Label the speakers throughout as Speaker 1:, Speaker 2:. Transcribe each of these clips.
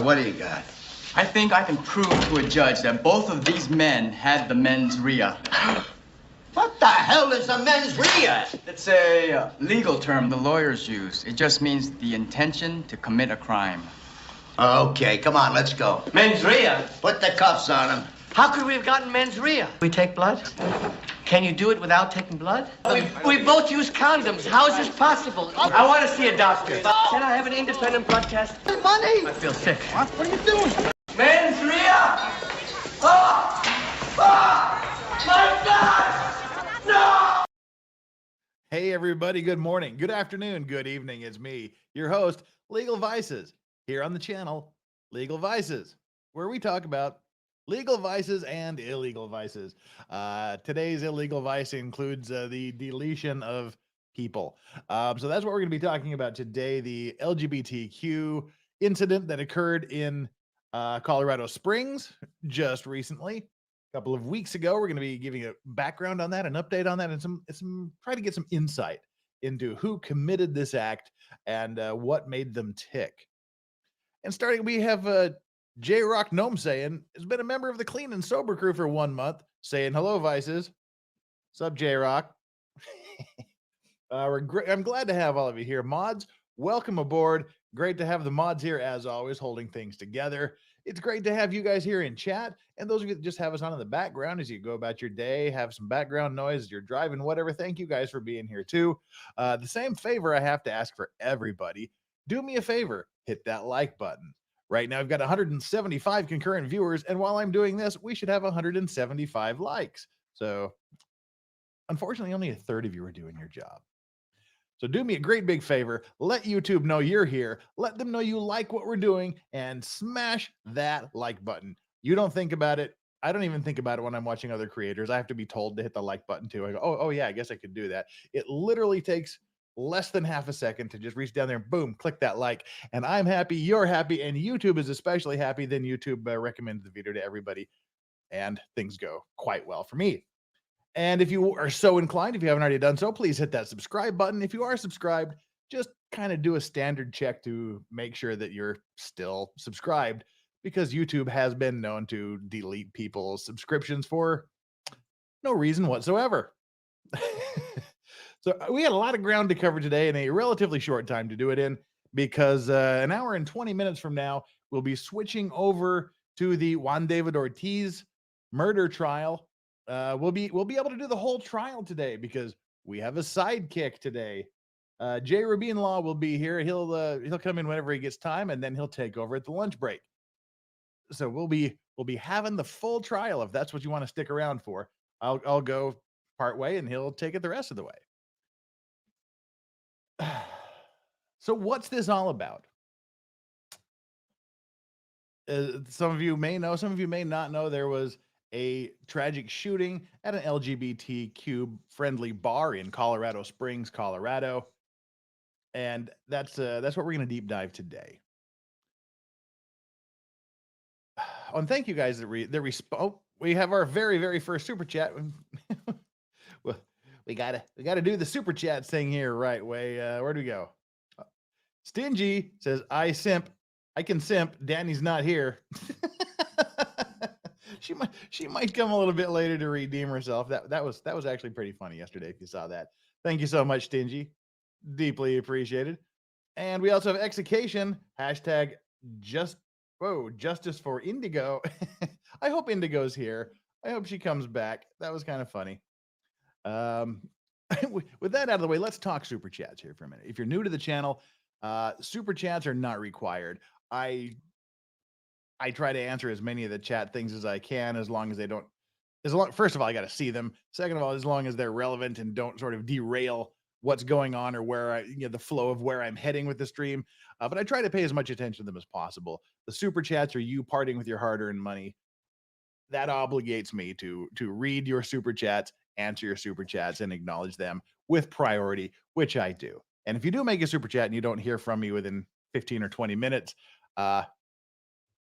Speaker 1: What do you got?
Speaker 2: I think I can prove to a judge that both of these men had the mens rea.
Speaker 1: What the hell is a mens rea?
Speaker 2: It's a legal term the lawyers use. It just means the intention to commit a crime.
Speaker 1: Okay, come on, let's go.
Speaker 3: Mens rea?
Speaker 1: Put the cuffs on him.
Speaker 3: How could we have gotten mens rea? We take blood? Can you do it without taking blood? We both use condoms. How is this possible? I want to see a doctor. Can I have an independent blood test?
Speaker 1: Money!
Speaker 2: I feel sick.
Speaker 1: What are you doing?
Speaker 3: Mens rea! Oh! Oh! My God! No!
Speaker 4: Hey, everybody. Good morning, good afternoon, good evening. It's me, your host, Legal Vices, here on the channel, Legal Vices, where we talk about legal vices and illegal vices. Today's illegal vice includes the deletion of people. So that's what we're going to be talking about today, the LGBTQ incident that occurred in Colorado Springs just recently. A couple of weeks ago. We're going to be giving a background on that, an update on that, and some try to get some insight into who committed this act and what made them tick. And starting, we have J Rock Gnome saying has been a member of the Clean and Sober crew for 1 month, saying hello, Vices. Sup, J Rock. I'm glad to have all of you here. Mods, welcome aboard. Great to have the mods here as always, holding things together. It's great to have you guys here in chat, and those of you that just have us on in the background as you go about your day, have some background noise as you're driving, whatever. Thank you guys for being here too. The same favor I have to ask for everybody. Do me a favor, hit that like button. Right now, I've got 175 concurrent viewers, and while I'm doing this, we should have 175 likes. So, unfortunately, only a third of you are doing your job. So do me a great big favor. Let YouTube know you're here. Let them know you like what we're doing, and smash that like button. You don't think about it. I don't even think about it when I'm watching other creators. I have to be told to hit the like button too. I go, oh yeah, I guess I could do that. It literally takes less than half a second to just reach down there and boom, click that like, and I'm happy, you're happy, and YouTube is especially happy. Then YouTube recommends the video to everybody, and things go quite well for me. And if you are so inclined, if you haven't already done so, please hit that subscribe button. If you are subscribed, just kind of do a standard check to make sure that you're still subscribed, because YouTube has been known to delete people's subscriptions for no reason whatsoever. So we had a lot of ground to cover today in a relatively short time to do it in, because an hour and 20 minutes from now, we'll be switching over to the Juan David Ortiz murder trial. We'll be able to do the whole trial today because we have a sidekick today. Jay Rabin Law will be here. He'll come in whenever he gets time, and then he'll take over at the lunch break. So we'll be having the full trial if that's what you want to stick around for. I'll go part way, and he'll take it the rest of the way. So what's this all about? Some of you may know, some of you may not know. There was a tragic shooting at an LGBTQ friendly bar in Colorado Springs, Colorado. And that's what we're going to deep dive today. Oh, and thank you guys that we have our very, very first super chat. Well, we gotta do the super chat thing here right way. Where do we go? Stingy says, I can simp. Danny's not here. She might come a little bit later to redeem herself. That was actually pretty funny yesterday, if you saw that. Thank you so much, Stingy. Deeply appreciated. And we also have execution, hashtag justice for Indigo. I hope Indigo's here. I hope she comes back. That was kind of funny. With that out of the way, let's talk super chats here for a minute. If you're new to the channel, super chats are not required. I try to answer as many of the chat things as I can, as long as they don't, first of all, I got to see them. Second of all, as long as they're relevant and don't sort of derail what's going on or where the flow of where I'm heading with the stream. But I try to pay as much attention to them as possible. The super chats are you parting with your hard-earned money. That obligates me to read your super chats, answer your super chats, and acknowledge them with priority, which I do. And if you do make a super chat and you don't hear from me within 15 or 20 minutes,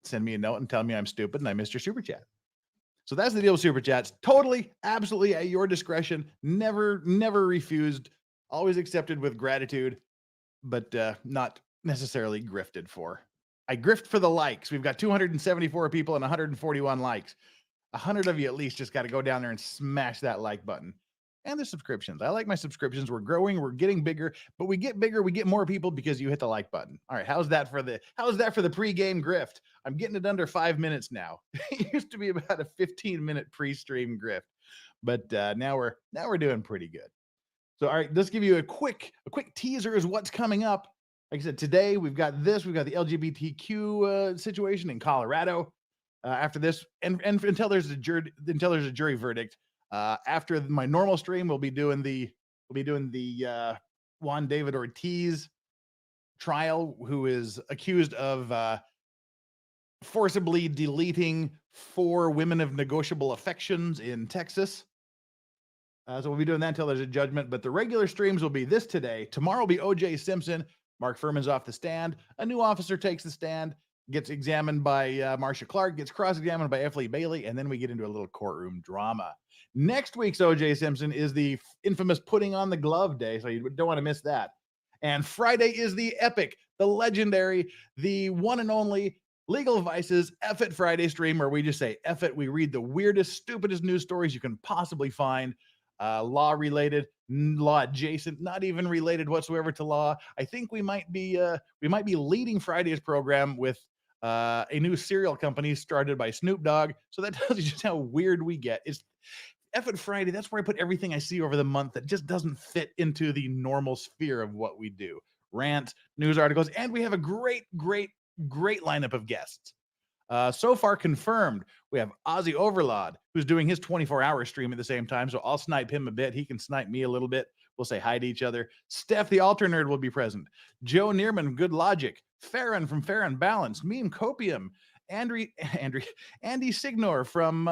Speaker 4: send me a note and tell me I'm stupid and I missed your super chat. So that's the deal with super chats. Totally, absolutely at your discretion. Never refused. Always accepted with gratitude, but not necessarily grifted for. I grift for the likes. We've got 274 people and 141 likes. 100 of you at least just got to go down there and smash that like button. And the subscriptions. I like my subscriptions. We're growing, we're getting bigger, but we get bigger, we get more people because you hit the like button. All right, how's that for the pre-game grift? I'm getting it under 5 minutes now. It used to be about a 15-minute pre-stream grift, but now we're doing pretty good. So all right, let's give you a quick teaser as what's coming up. Like I said, today we've got the LGBTQ situation in Colorado. After this, and until there's a jury verdict. After my normal stream, we'll be doing the Juan David Ortiz trial, who is accused of forcibly deleting 4 women of negotiable affections in Texas. So we'll be doing that until there's a judgment. But the regular streams will be this today. Tomorrow will be O.J. Simpson. Mark Furman's off the stand. A new officer takes the stand, gets examined by Marcia Clark, gets cross-examined by F. Lee Bailey, and then we get into a little courtroom drama. Next week's O.J. Simpson is the infamous putting on the glove day, so you don't want to miss that. And Friday is the epic, the legendary, the one and only Legal Vices F It Friday stream, where we just say F it. We read the weirdest, stupidest news stories you can possibly find, law-related, law-adjacent, not even related whatsoever to law. I think we might be leading Friday's program with a new cereal company started by Snoop Dogg. So that tells you just how weird we get. It's F It Friday. That's where I put everything I see over the month that just doesn't fit into the normal sphere of what we do. Rants, news articles, and we have a great lineup of guests. So far confirmed, we have Ozzy Overlord, who's doing his 24-hour stream at the same time, so I'll snipe him a bit. He can snipe me a little bit. We'll say hi to each other. Steph, the Alter Nerd, will be present. Joe Neerman, Good Logic. Farron from Fair and Balanced. Meme Copium. Andy Signor from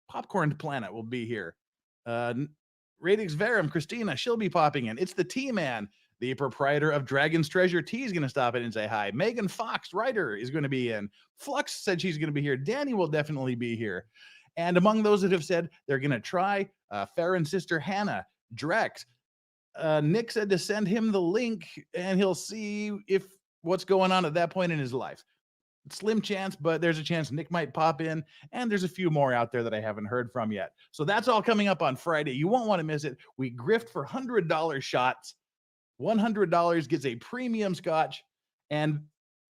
Speaker 4: Popcorn Planet will be here. Radix Verum, Christina, she'll be popping in. It's the T-Man. The proprietor of Dragon's Treasure Tea is going to stop in and say hi. Megan Fox, writer, is going to be in. Flux said she's going to be here. Danny will definitely be here. And among those that have said they're going to try, Farron's sister Hannah, Drex. Nick said to send him the link and he'll see if what's going on at that point in his life. Slim chance, but there's a chance Nick might pop in, and there's a few more out there that I haven't heard from yet. So that's all coming up on Friday. You won't want to miss it. We grift for $100 shots. $100 gets a premium scotch, and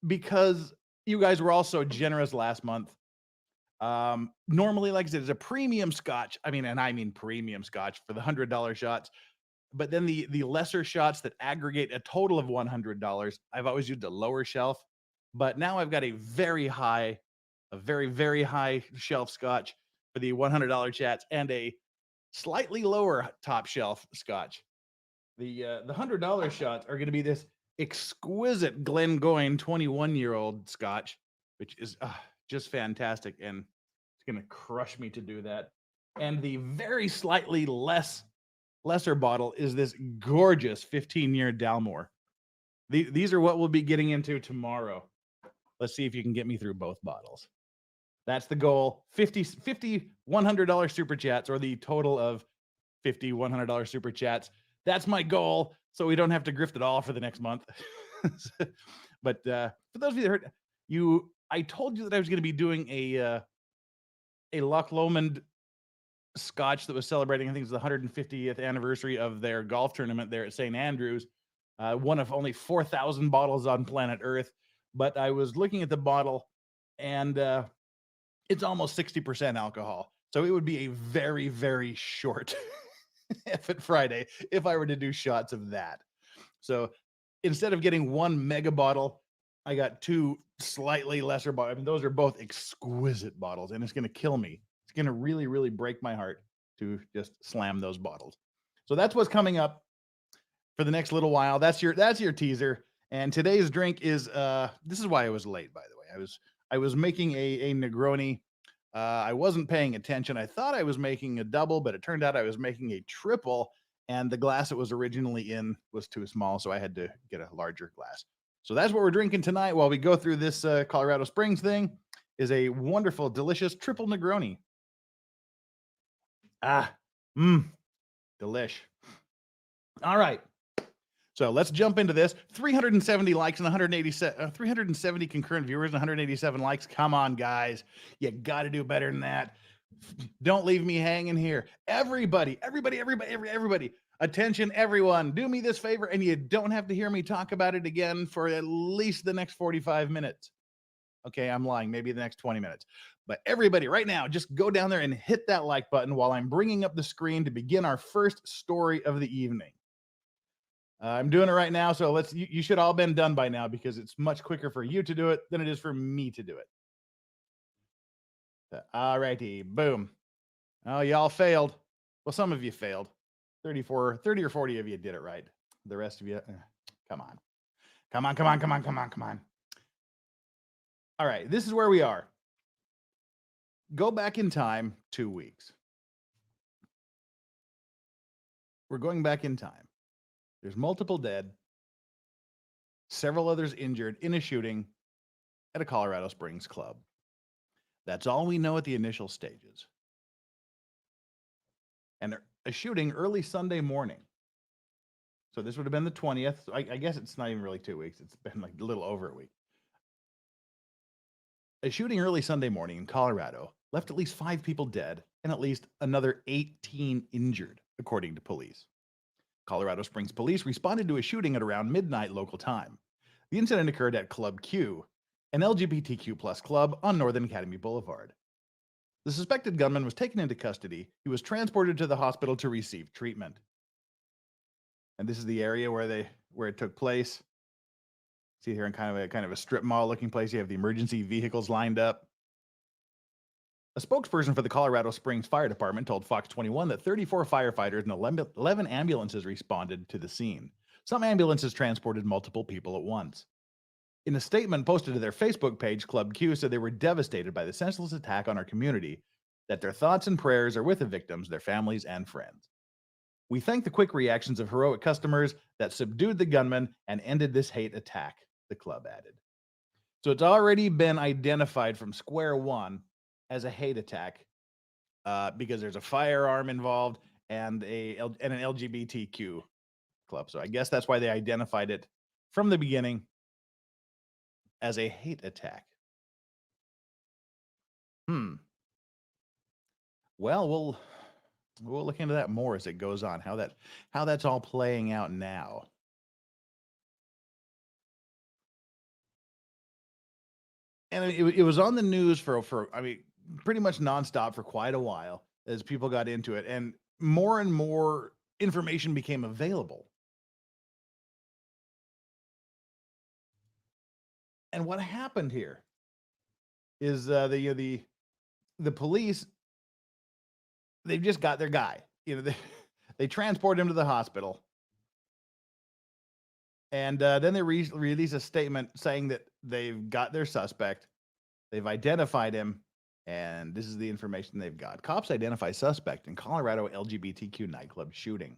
Speaker 4: because you guys were all so generous last month, normally, like I said, it's a premium scotch. I mean premium scotch for the $100 shots. But then the lesser shots that aggregate a total of $100, I've always used a lower shelf. But now I've got a very, very high shelf scotch for the $100 chats and a slightly lower top shelf scotch. The $100 shots are going to be this exquisite Glengoyne 21-year-old scotch, which is just fantastic, and it's going to crush me to do that. And the very slightly lesser bottle is this gorgeous 15-year Dalmore. These are what we'll be getting into tomorrow. Let's see if you can get me through both bottles. That's the goal. 50 $100 super chats, or the total of 50 $100 super chats. That's my goal, so we don't have to grift at all for the next month. But for those of you that heard, I told you that I was going to be doing a Loch Lomond Scotch that was celebrating, I think it was the 150th anniversary of their golf tournament there at St. Andrews. One of only 4,000 bottles on planet Earth. But I was looking at the bottle, and it's almost 60% alcohol. So it would be a very, very short F It Friday if I were to do shots of that. So instead of getting one mega bottle, I got two slightly lesser bottles. I mean, those are both exquisite bottles, and it's going to kill me. It's going to really, really break my heart to just slam those bottles. So that's what's coming up for the next little while. That's your teaser. And today's drink is this is why I was late, by the way. I was making a Negroni. I wasn't paying attention. I thought I was making a double, but it turned out I was making a triple, and the glass it was originally in was too small, so I had to get a larger glass. So that's what we're drinking tonight while we go through this Colorado Springs thing, is a wonderful, delicious triple Negroni. Delish. All right. So let's jump into this. 370 likes and 370 concurrent viewers and 187 likes. Come on, guys. You got to do better than that. Don't leave me hanging here. Everybody. Attention, everyone. Do me this favor, and you don't have to hear me talk about it again for at least the next 45 minutes. Okay, I'm lying. Maybe the next 20 minutes. But everybody, right now, just go down there and hit that like button while I'm bringing up the screen to begin our first story of the evening. I'm doing it right now, so you should all been done by now because it's much quicker for you to do it than it is for me to do it. All righty, boom. Oh, y'all failed. Well, some of you failed. 30 or 40 of you did it right. The rest of you, come on. All right, this is where we are. Go back in time 2 weeks. We're going back in time. There's multiple dead, several others injured in a shooting at a Colorado Springs club. That's all we know at the initial stages. And a shooting early Sunday morning. So this would have been the 20th. I guess it's not even really 2 weeks. It's been like a little over a week. A shooting early Sunday morning in Colorado left at least 5 people dead and at least another 18 injured, according to police. Colorado Springs police responded to a shooting at around midnight local time. The incident occurred at Club Q, an LGBTQ plus club on Northern Academy Boulevard. The suspected gunman was taken into custody. He was transported to the hospital to receive treatment. And this is the area where it took place. See here in kind of a strip mall looking place. You have the emergency vehicles lined up. A spokesperson for the Colorado Springs Fire Department told Fox 21 that 34 firefighters and 11 ambulances responded to the scene. Some ambulances transported multiple people at once. In a statement posted to their Facebook page, Club Q said they were devastated by the senseless attack on our community, that their thoughts and prayers are with the victims, their families, and friends. We thank the quick reactions of heroic customers that subdued the gunman and ended this hate attack, the club added. So it's already been identified from square one as a hate attack because there's a firearm involved and an LGBTQ club. So I guess that's why they identified it from the beginning as a hate attack. Well, we'll look into that more as it goes on, how that's all playing out now. And it was on the news for pretty much nonstop for quite a while as people got into it, and more information became available. And what happened here is the police, they've just got their guy. They transport him to the hospital, and then they release a statement saying that they've got their suspect, they've identified him, and this is the information they've got. Cops identify suspect in Colorado LGBTQ nightclub shooting.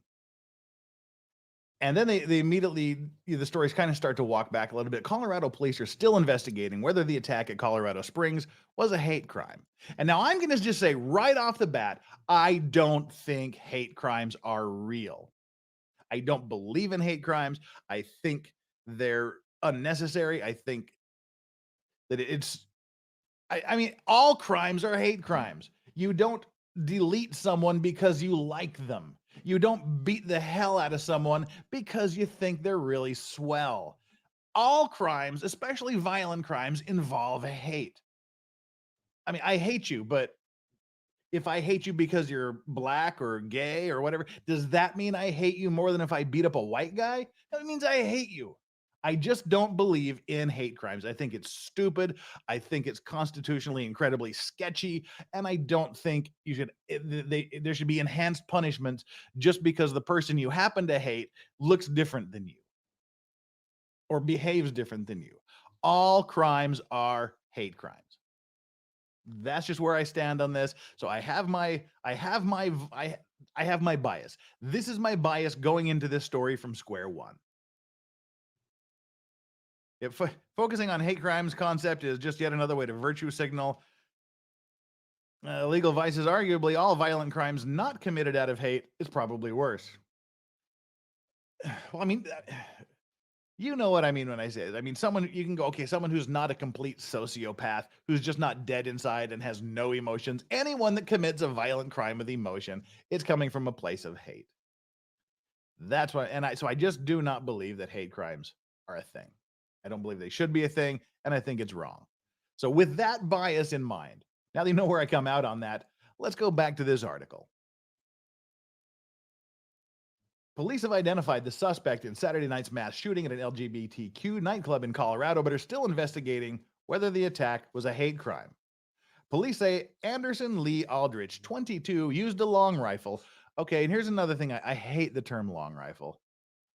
Speaker 4: And then they immediately, the stories kind of start to walk back a little bit. Colorado police are still investigating whether the attack at Colorado Springs was a hate crime. And now I'm going to just say right off the bat, I don't think hate crimes are real. I don't believe in hate crimes. I think they're unnecessary. I think that I mean, all crimes are hate crimes. You don't delete someone because you like them. You don't beat the hell out of someone because you think they're really swell. All crimes, especially violent crimes, involve hate. I mean, I hate you, but if I hate you because you're black or gay or whatever, does that mean I hate you more than if I beat up a white guy? That means I hate you. I just don't believe in hate crimes. I think it's stupid. I think it's constitutionally incredibly sketchy. And I don't think there should be enhanced punishments just because the person you happen to hate looks different than you or behaves different than you. All crimes are hate crimes. That's just where I stand on this. So I have my bias. This is my bias going into this story from square one. If focusing on hate crimes concept is just yet another way to virtue signal legal vices, arguably all violent crimes not committed out of hate is probably worse. Well, I mean, you know what I mean when I say it. I mean, someone you can go, okay, someone who's not a complete sociopath, who's just not dead inside and has no emotions. Anyone that commits a violent crime with emotion, it's coming from a place of hate. That's why, so I just do not believe that hate crimes are a thing. I don't believe they should be a thing, and I think it's wrong. So with that bias in mind, now that you know where I come out on that, let's go back to this article. Police have identified the suspect in Saturday night's mass shooting at an LGBTQ nightclub in Colorado, but are still investigating whether the attack was a hate crime. Police say Anderson Lee Aldrich, 22, used a long rifle. Okay, and here's another thing. I hate the term long rifle.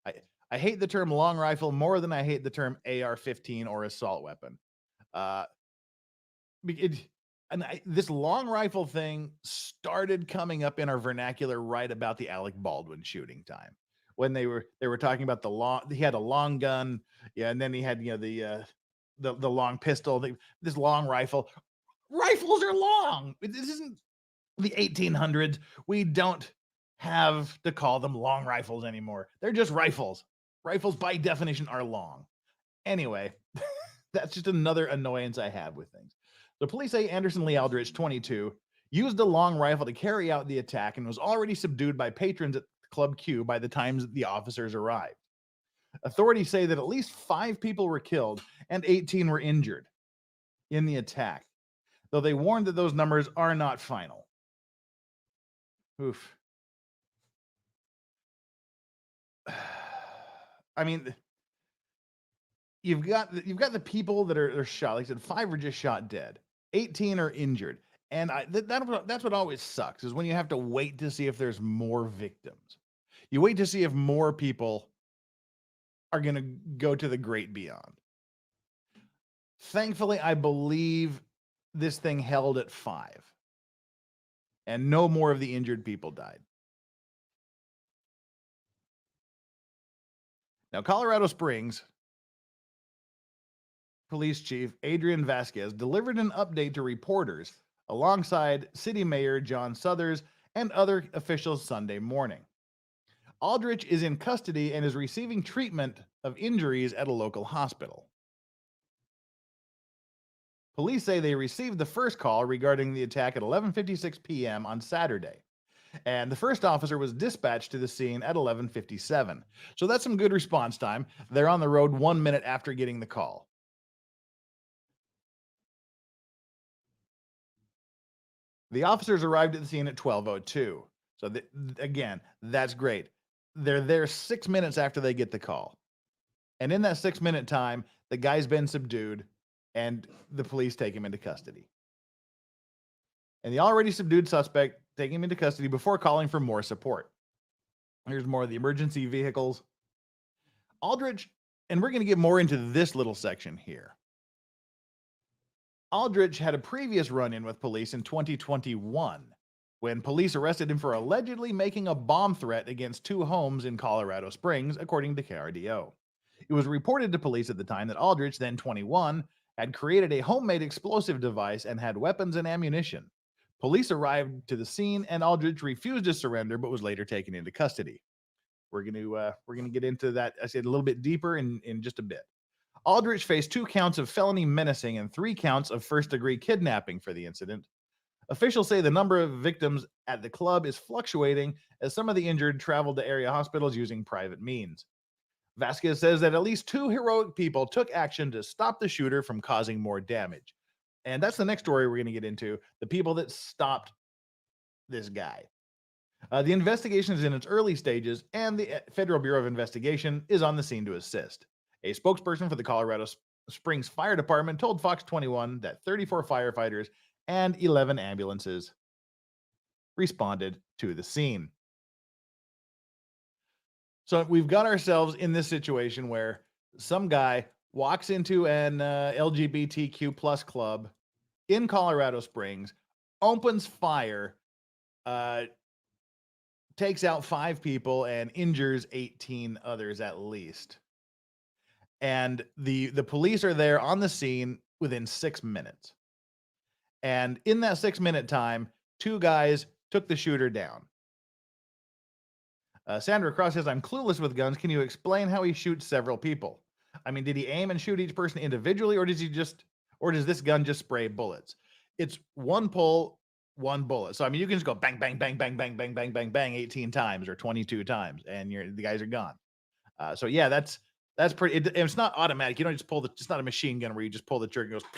Speaker 4: I hate the term long rifle more than I hate the term AR-15 or assault weapon. This long rifle thing started coming up in our vernacular right about the Alec Baldwin shooting time, when they were talking about he had a long gun, yeah, and then he had the long pistol, this long rifle. Rifles are long. This isn't the 1800s. We don't have to call them long rifles anymore. They're just rifles. Rifles by definition are long. Anyway, that's just another annoyance I have with things. The police say Anderson Lee Aldrich, 22, used a long rifle to carry out the attack and was already subdued by patrons at Club Q by the time the officers arrived. Authorities say that at least 5 people were killed and 18 were injured in the attack, though they warned that those numbers are not final. Oof. I mean, you've got the people that are shot. Like I said, 5 are just shot dead. 18 are injured. And that's what always sucks, is when you have to wait to see if there's more victims. You wait to see if more people are going to go to the great beyond. Thankfully, I believe this thing held at 5. And no more of the injured people died. Now, Colorado Springs Police Chief Adrian Vasquez delivered an update to reporters alongside City Mayor John Suthers and other officials Sunday morning. Aldrich is in custody and is receiving treatment of injuries at a local hospital. Police say they received the first call regarding the attack at 11:56 p.m. on Saturday, and the first officer was dispatched to the scene at 11:57. So that's some good response time. They're on the road 1 minute after getting the call. The officers arrived at the scene at 12:02. So again, that's great. They're there 6 minutes after they get the call. And in that 6-minute time, the guy's been subdued and the police take him into custody. And the already subdued suspect taking him into custody before calling for more support. Here's more of the emergency vehicles. Aldrich, and we're going to get more into this little section here. Aldrich had a previous run-in with police in 2021 when police arrested him for allegedly making a bomb threat against 2 homes in Colorado Springs, according to KRDO. It was reported to police at the time that Aldrich, then 21, had created a homemade explosive device and had weapons and ammunition. Police arrived to the scene and Aldrich refused to surrender but was later taken into custody. We're going to get into that, I said, a little bit deeper in just a bit. Aldrich faced 2 counts of felony menacing and 3 counts of first-degree kidnapping for the incident. Officials say the number of victims at the club is fluctuating as some of the injured traveled to area hospitals using private means. Vasquez says that at least 2 heroic people took action to stop the shooter from causing more damage. And that's the next story we're going to get into, the people that stopped this guy. The investigation is in its early stages, and the Federal Bureau of Investigation is on the scene to assist. A spokesperson for the Colorado Springs Fire Department told Fox 21 that 34 firefighters and 11 ambulances responded to the scene. So we've got ourselves in this situation where some guy walks into an LGBTQ plus club in Colorado Springs, opens fire, takes out 5 people and injures 18 others at least. And the police are there on the scene within 6 minutes. And in that 6-minute time, 2 guys took the shooter down. Sandra Cross says, I'm clueless with guns. Can you explain how he shoots several people? I mean, did he aim and shoot each person individually, or does this gun just spray bullets? It's one pull, one bullet. So I mean, you can just go bang, bang, bang, bang, bang, bang, bang, bang, bang 18 times or 22 times, and the guys are gone. So yeah, that's pretty. It's not automatic. You don't just pull it's not a machine gun where you just pull the trigger and it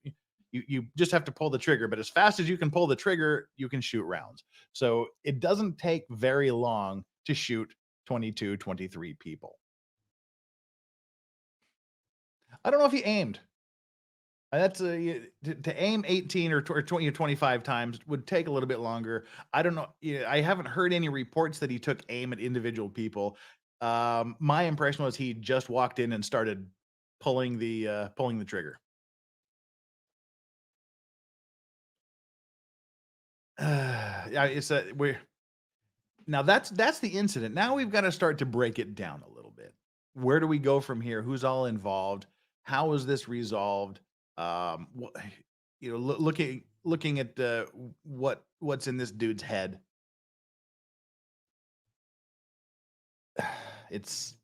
Speaker 4: goes. You just have to pull the trigger, but as fast as you can pull the trigger, you can shoot rounds. So it doesn't take very long to shoot 22, 23 people. I don't know if he aimed. That's to aim 18 or 20 or 25 times would take a little bit longer. I don't know. I haven't heard any reports that he took aim at individual people. My impression was he just walked in and started pulling the trigger. It's now that's the incident. Now we've got to start to break it down a little bit. Where do we go from here? Who's all involved? How is this resolved? Looking at what's in this dude's head. It's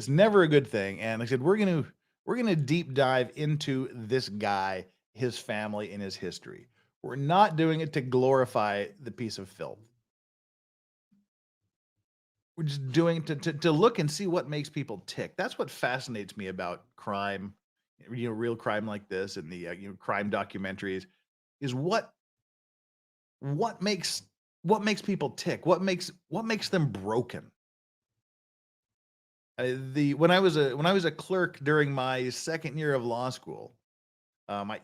Speaker 4: never a good thing. And like I said, we're gonna deep dive into this guy, his family, and his history. We're not doing it to glorify the piece of filth. We're just doing it to look and see what makes people tick. That's what fascinates me about crime, real crime like this, and the crime documentaries, is what makes people tick, what makes them broken. When I was a clerk during my second year of law school,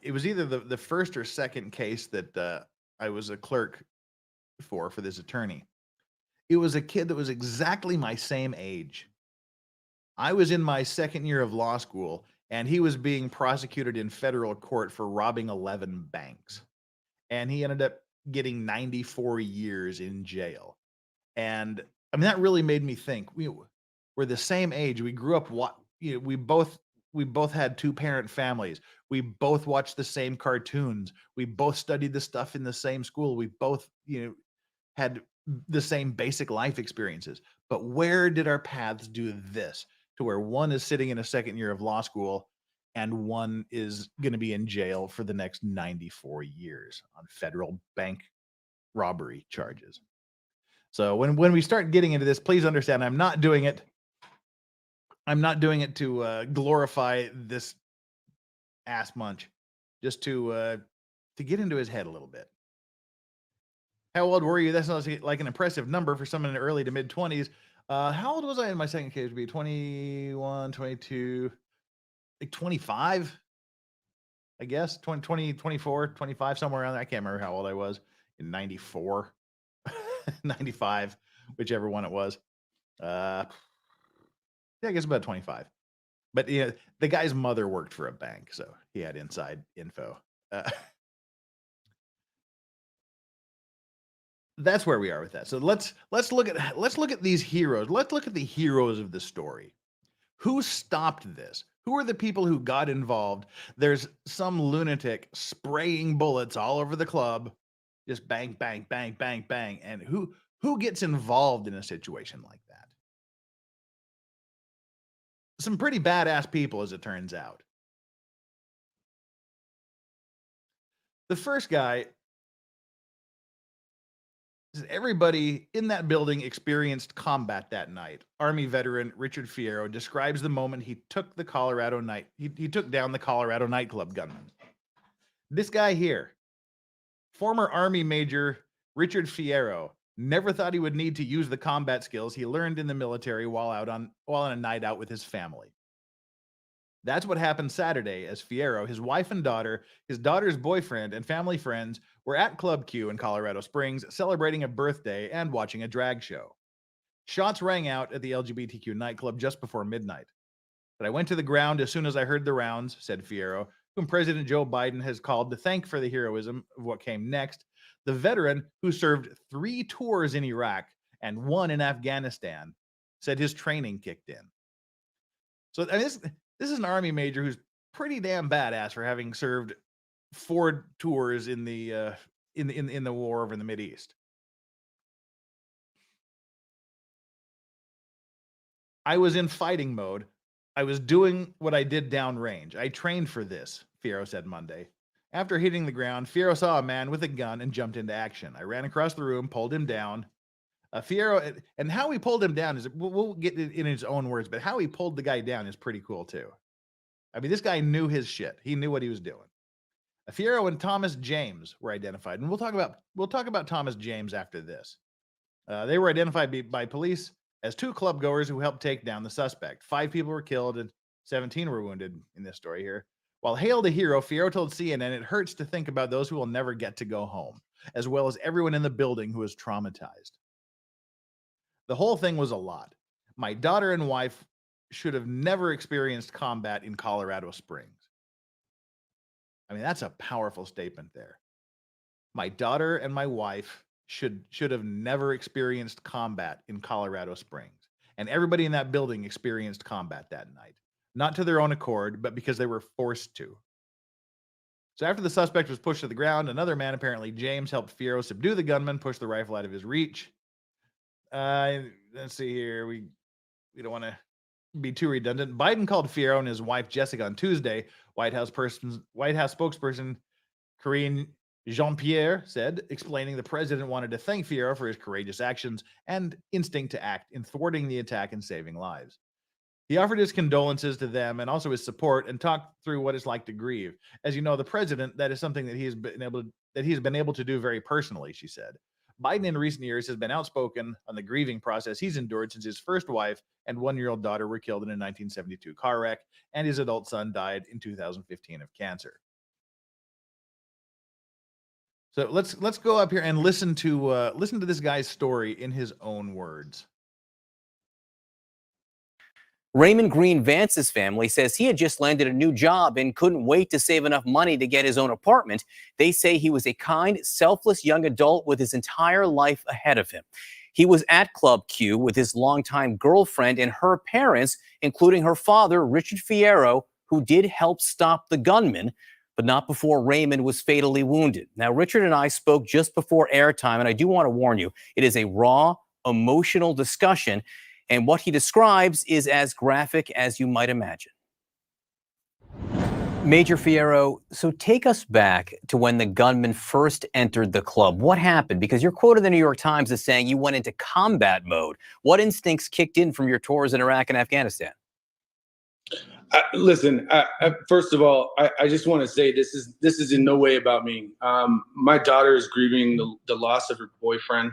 Speaker 4: it was either the first or second case that I was a clerk for this attorney. It was a kid that was exactly my same age. I was in my second year of law school, and he was being prosecuted in federal court for robbing 11 banks. And he ended up getting 94 years in jail. And I mean, that really made me think. We're the same age. We grew up, we both had two-parent families. We both watched the same cartoons. We both studied the stuff in the same school. We both, had the same basic life experiences. But where did our paths do this, to where one is sitting in a second year of law school and one is going to be in jail for the next 94 years on federal bank robbery charges? So when we start getting into this, please understand, I'm not doing it to glorify this ass munch, just to get into his head a little bit. How old were you? That sounds like an impressive number for someone in the early to mid 20s. How old was I in my second case? Would be 21, 22, like 25, I guess. 20, 24, 25, somewhere around there. I can't remember how old I was in 94, 95, whichever one it was. Yeah, I guess about 25. But the guy's mother worked for a bank, so he had inside info. That's where we are with that. So let's look at these heroes. Let's look at the heroes of the story. Who stopped this? Who are the people who got involved? There's some lunatic spraying bullets all over the club, just bang, bang, bang, bang, bang. And who gets involved in a situation like that? Some pretty badass people, as it turns out. The first guy, everybody in that building experienced combat that night. Army veteran Richard Fierro describes the moment he took the he took down the Colorado nightclub gunman. This guy here, former Army Major Richard Fierro, never thought he would need to use the combat skills he learned in the military while on a night out with his family. That's what happened Saturday, as Fierro, his wife and daughter, his daughter's boyfriend, and family friends were at Club Q in Colorado Springs celebrating a birthday and watching a drag show. Shots rang out at the LGBTQ nightclub just before midnight. But I went to the ground as soon as I heard the rounds, said Fierro, whom President Joe Biden has called to thank for the heroism of what came next. The veteran, who served 3 tours in Iraq and 1 in Afghanistan, said his training kicked in. So I mean, this is an Army major who's pretty damn badass for having served 4 tours in the war over in the Mideast. I was in fighting mode. I was doing what I did downrange. I trained for this, Fierro said Monday. After hitting the ground, Fierro saw a man with a gun and jumped into action. I ran across the room, pulled him down. Fierro, and how he pulled him down is, we'll get it in his own words, but how he pulled the guy down is pretty cool too. I mean, this guy knew his shit. He knew what he was doing. Fierro and Thomas James were identified, and we'll talk about Thomas James after this. They were identified by police as 2 club goers who helped take down the suspect. 5 people were killed and 17 were wounded in this story here. While hailed a hero, Fierro told CNN, "It hurts to think about those who will never get to go home, as well as everyone in the building who is traumatized. The whole thing was a lot. My daughter and wife should have never experienced combat in Colorado Springs." I mean, that's a powerful statement there. My daughter and my wife should have never experienced combat in Colorado Springs. And everybody in that building experienced combat that night. Not to their own accord, but because they were forced to. So after the suspect was pushed to the ground, another man, apparently James, helped Fierro subdue the gunman, push the rifle out of his reach. Let's see here. We don't want to be too redundant. Biden called Fierro and his wife Jessica on Tuesday. White House spokesperson Karine Jean-Pierre said, explaining the president wanted to thank Fierro for his courageous actions and instinct to act in thwarting the attack and saving lives. He offered his condolences to them and also his support and talked through what it's like to grieve. As you know, the president, that is something that he's been able to do very personally, she said. Biden in recent years has been outspoken on the grieving process he's endured since his first wife and 1-year-old daughter were killed in a 1972 car wreck, and his adult son died in 2015 of cancer. So let's go up here and listen to this guy's story in his own words.
Speaker 5: Raymond Green Vance's family says he had just landed a new job and couldn't wait to save enough money to get his own apartment. They say he was a kind, selfless young adult with his entire life ahead of him. He was at Club Q with his longtime girlfriend and her parents, including her father, Richard Fierro, who did help stop the gunman, but not before Raymond was fatally wounded. Now, Richard and I spoke just before airtime, and I do want to warn you, it is a raw, emotional discussion, and what he describes is as graphic as you might imagine. Major Fierro, so take us back to when the gunman first entered the club. What happened? Because you're quoted in the New York Times as saying you went into combat mode. What instincts kicked in from your tours in Iraq and Afghanistan?
Speaker 6: Listen, first of all, I just want to say this is in no way about me. My daughter is grieving the loss of her boyfriend.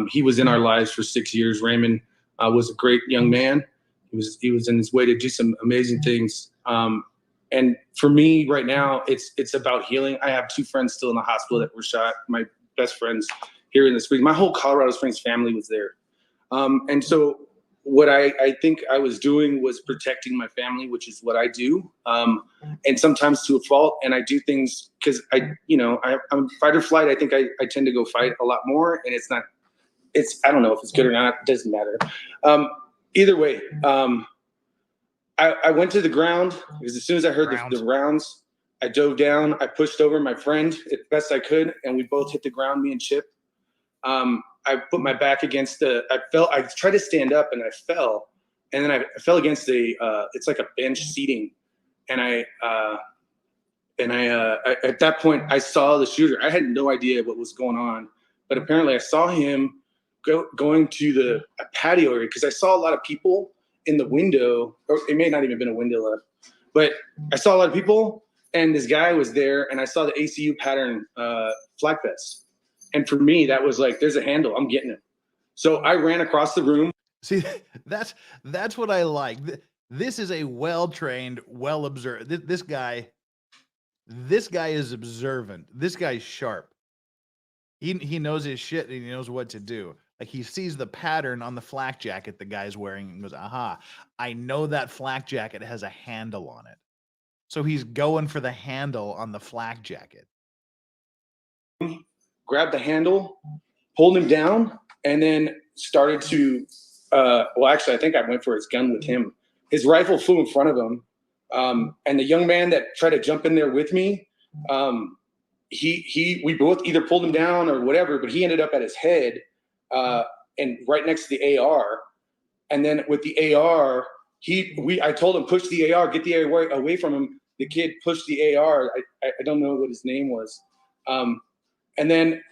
Speaker 6: He was in our lives for 6 years. Raymond was a great young man. He was in his way to do some amazing things. And for me right now, it's about healing. I have 2 friends still in the hospital that were shot. My best friends here in the Springs. My whole Colorado Springs family was there. And so what I think I was doing was protecting my family, which is what I do. And sometimes to a fault. And I do things because I'm fight or flight. I think I tend to go fight a lot more. And I don't know if it's good or not. It doesn't matter. Either way, I went to the ground because as soon as I heard the rounds, I dove down. I pushed over my friend as best I could, and we both hit the ground, me and Chip. I put my back against I tried to stand up and I fell. And then I fell against it's like a bench seating. And I at that point, I saw the shooter. I had no idea what was going on, but apparently I saw him going to the patio area because I saw a lot of people in the window, or it may not even been a window left, but I saw a lot of people and this guy was there and I saw the ACU pattern flak vest. And for me, that was like, there's a handle, I'm getting it. So I ran across the room.
Speaker 4: See, that's what I like. This is a well-trained, well-observed. This guy is observant. This guy's sharp. He knows his shit and he knows what to do. Like he sees the pattern on the flak jacket the guy's wearing and goes, aha, I know that flak jacket has a handle on it. So he's going for the handle on the flak jacket.
Speaker 6: Grabbed the handle, pulled him down, and then started to, actually, I think I went for his gun with him. His rifle flew in front of him. And the young man that tried to jump in there with me, we both either pulled him down or whatever, but he ended up at his head and right next to the AR. And then with the AR, I told him, push the AR, get the AR away from him. The kid pushed the AR. I don't know what his name was. And then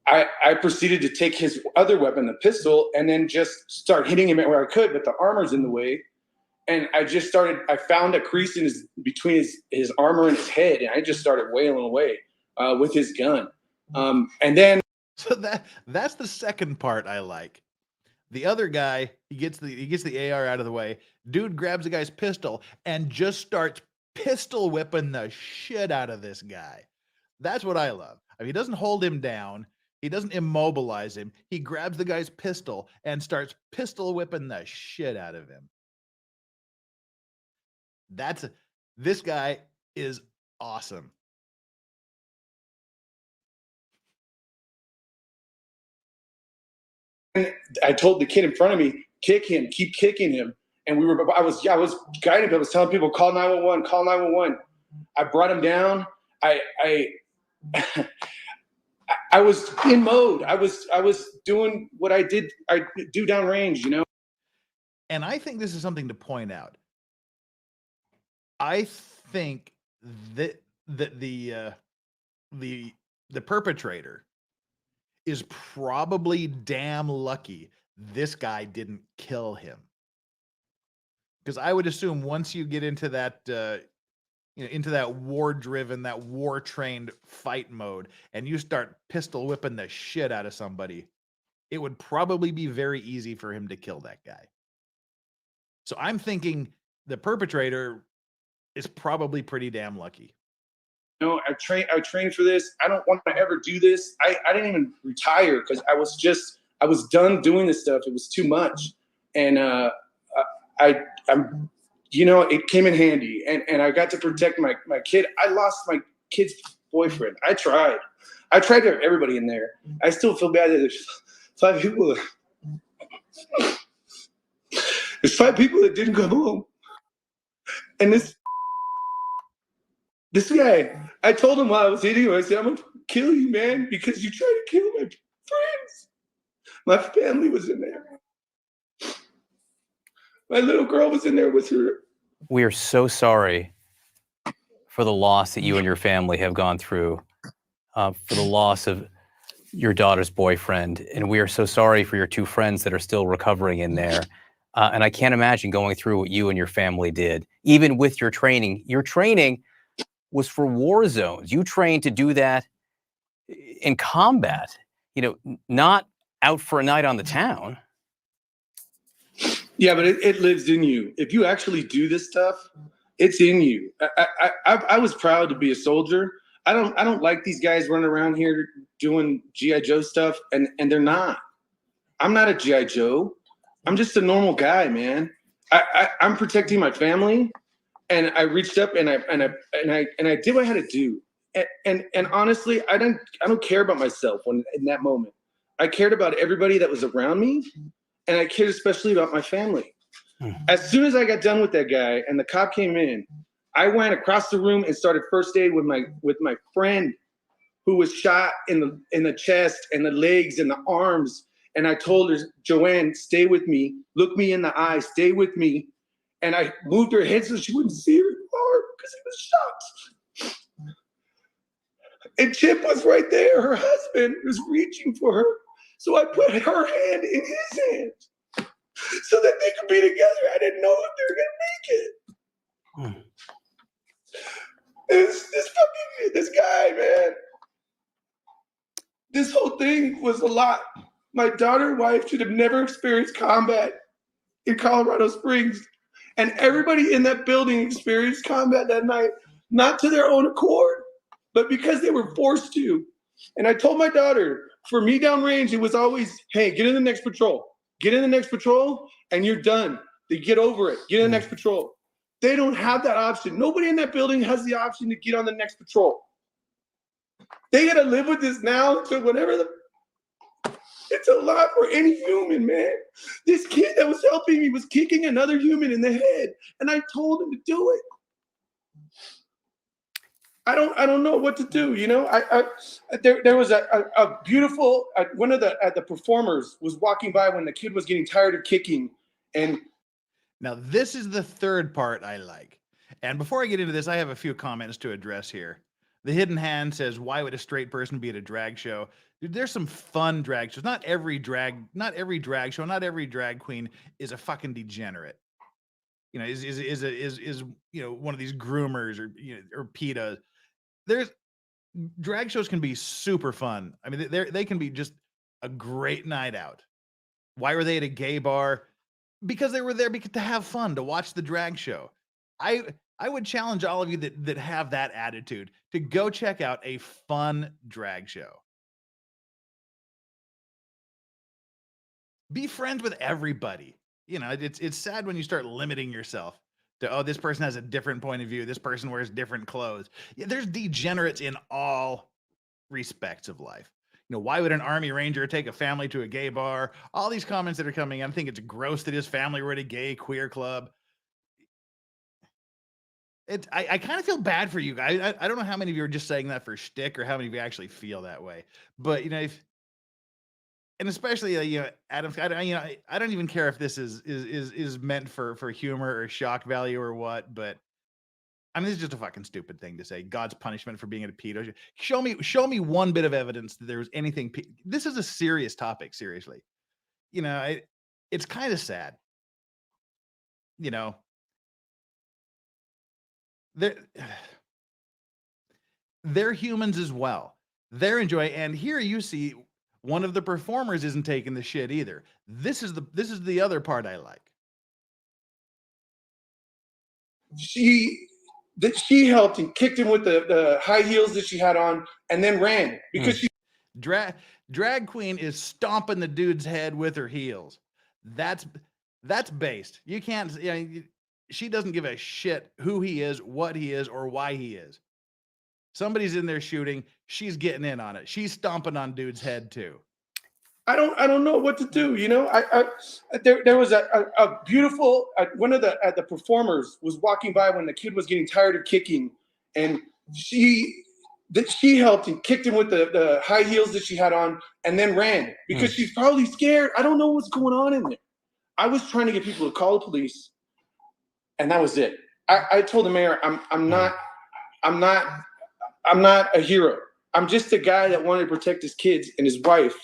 Speaker 6: I proceeded to take his other weapon, the pistol, and then just start hitting him where I could, but the armor's in the way. And I found a crease between his armor and his head, and I just started wailing away with his gun. And then.
Speaker 4: So that's the second part I like. The other guy, he gets the AR out of the way. Dude grabs the guy's pistol and just starts pistol whipping the shit out of this guy. That's what I love. I mean, he doesn't hold him down. He doesn't immobilize him. He grabs the guy's pistol and starts pistol whipping the shit out of him. This guy is awesome.
Speaker 6: I told the kid in front of me, kick him, keep kicking him. And I was guiding people. I was telling people, call 911, call 911. I brought him down. I was in mode. I was doing what I do downrange, you know?
Speaker 4: And I think this is something to point out. I think that the perpetrator is probably damn lucky this guy didn't kill him. Because I would assume once you get into that into that war-driven, that war-trained fight mode, and you start pistol whipping the shit out of somebody, it would probably be very easy for him to kill that guy. So I'm thinking the perpetrator is probably pretty damn lucky.
Speaker 6: No, I trained for this. I don't want to ever do this. I didn't even retire because I was done doing this stuff. It was too much. And I'm it came in handy, and I got to protect my kid. I lost my kid's boyfriend. I tried to have everybody in there. I still feel bad that there's 5 people. There's 5 people that didn't come home. And this guy, I told him while I was hitting him, I said, I'm going to kill you, man, because you tried to kill my friends. My family was in there. My little girl was in there with her.
Speaker 5: We are so sorry for the loss that you and your family have gone through, for the loss of your daughter's boyfriend. And we are so sorry for your 2 friends that are still recovering in there. And I can't imagine going through what you and your family did, even with your training. Your training was for war zones. You trained to do that in combat, not out for a night on the town.
Speaker 6: Yeah, but it lives in you. If you actually do this stuff, it's in you. I was proud to be a soldier. I don't like these guys running around here doing G.I. Joe stuff, and they're not. I'm not a G.I. Joe. I'm just a normal guy, man. I'm protecting my family, and I reached up and I did what I had to do. And honestly, I don't care about myself in that moment. I cared about everybody that was around me, and I cared especially about my family. As soon as I got done with that guy and the cop came in, I went across the room and started first aid with my friend who was shot in the chest and the legs and the arms. And I told her, Joanne, stay with me. Look me in the eye. Stay with me. And I moved her head so she wouldn't see her arm because he was shot. And Chip was right there. Her husband was reaching for her. So I put her hand in his hand so that they could be together. I didn't know if they were going to make it. This guy, man. This whole thing was a lot. My daughter and wife should have never experienced combat in Colorado Springs. And everybody in that building experienced combat that night, not to their own accord, but because they were forced to. And I told my daughter, for me downrange, it was always, hey, get in the next patrol. Get in the next patrol, and you're done. They get over it. Get in the next patrol. They don't have that option. Nobody in that building has the option to get on the next patrol. They got to live with this now to whatever it's a lot for any human, man. This kid that was helping me was kicking another human in the head, and I told him to do it. I don't know what to do. There was a beautiful one of the performers was walking by when the kid was getting tired of kicking, And
Speaker 4: now this is the third part I like. And before I get into this, I have a few comments to address here. The Hidden Hand says, why would a straight person be at a drag show? Dude, there's some fun drag shows. Not every drag show, not every drag queen is a fucking degenerate. You know, is you know, one of these groomers or, you know, or PETA. There's drag shows can be super fun. I mean, they can be just a great night out. Why were they at a gay bar? Because they were there to have fun, to watch the drag show. I would challenge all of you that have that attitude to go check out a fun drag show. Be friends with everybody. You know, it's sad when you start limiting yourself to, oh, this person has a different point of view. This person wears different clothes. Yeah, there's degenerates in all respects of life. You know, why would an Army Ranger take a family to a gay bar? All these comments that are coming in, I think it's gross that his family were at a gay queer club. I kind of feel bad for you guys. I don't know how many of you are just saying that for shtick or how many of you actually feel that way. But, you know, and especially, you know, Adam, I don't even care if this is meant for humor or shock value or what, but I mean, this is just a fucking stupid thing to say. God's punishment for being at a pedo. Show me one bit of evidence that there was anything. This is a serious topic. Seriously, you know, it's kind of sad. You know, they're humans as well. They're enjoying, and here you see one of the performers isn't taking the shit either. This is the other part I like.
Speaker 6: She helped and kicked him with the high heels that she had on, and then ran because she
Speaker 4: drag queen is stomping the dude's head with her heels. That's based. You can't. You know, she doesn't give a shit who he is, what he is, or why he is. Somebody's in there shooting. She's getting in on it. She's stomping on dude's head too.
Speaker 6: I don't know what to do. You know, there was a beautiful one of the performers was walking by when the kid was getting tired of kicking, and she helped and kicked him with the high heels that she had on, and then ran because she's probably scared. I don't know what's going on in there. I was trying to get people to call the police, and that was it. I told the mayor, I'm not a hero. I'm just a guy that wanted to protect his kids and his wife.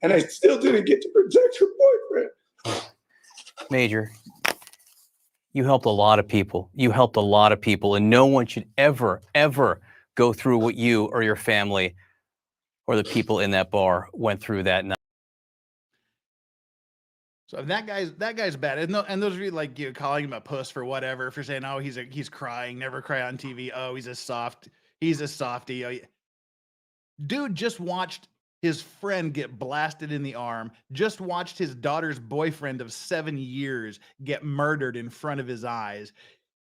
Speaker 6: And I still didn't get to protect her boyfriend.
Speaker 5: Major, you helped a lot of people. You helped a lot of people, and no one should ever, ever go through what you or your family or the people in that bar went through that night.
Speaker 4: So that guy's bad. And those of you like, you know, calling him a puss for whatever, for saying, oh, he's crying, never cry on TV. Oh, he's a softie. Oh, dude just watched his friend get blasted in the arm, just watched his daughter's boyfriend of 7 years get murdered in front of his eyes.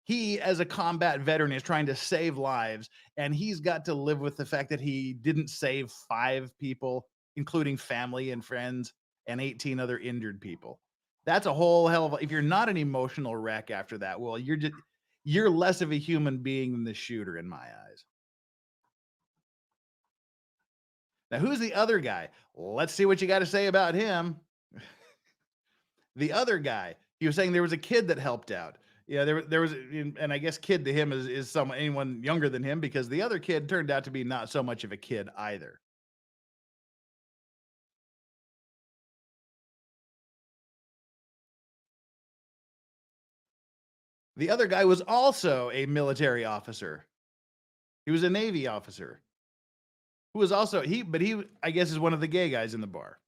Speaker 4: He, as a combat veteran, is trying to save lives, and he's got to live with the fact that he didn't save 5 people, including family and friends, and 18 other injured people. That's a whole hell of a, if you're not an emotional wreck after that, well, you're less of a human being than the shooter in my eyes. Now, who's the other guy? Let's see what you got to say about him. The other guy, he was saying there was a kid that helped out. Yeah, there was, and I guess kid to him is anyone younger than him, because the other kid turned out to be not so much of a kid either. The other guy was also a military officer. He was a Navy officer who was also, but he, I guess, is one of the gay guys in the bar.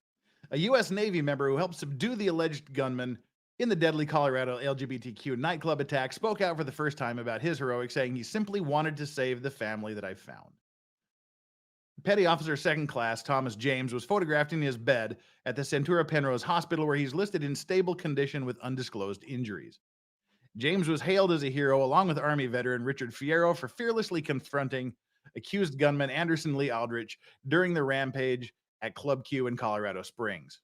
Speaker 4: A U.S. Navy member who helped subdue the alleged gunman in the deadly Colorado LGBTQ nightclub attack spoke out for the first time about his heroics, saying he simply wanted to save the family that I found. Petty Officer Second Class Thomas James was photographed in his bed at the Centura Penrose Hospital, where he's listed in stable condition with undisclosed injuries. James was hailed as a hero along with Army veteran Richard Fierro for fearlessly confronting accused gunman Anderson Lee Aldrich during the rampage at Club Q in Colorado Springs.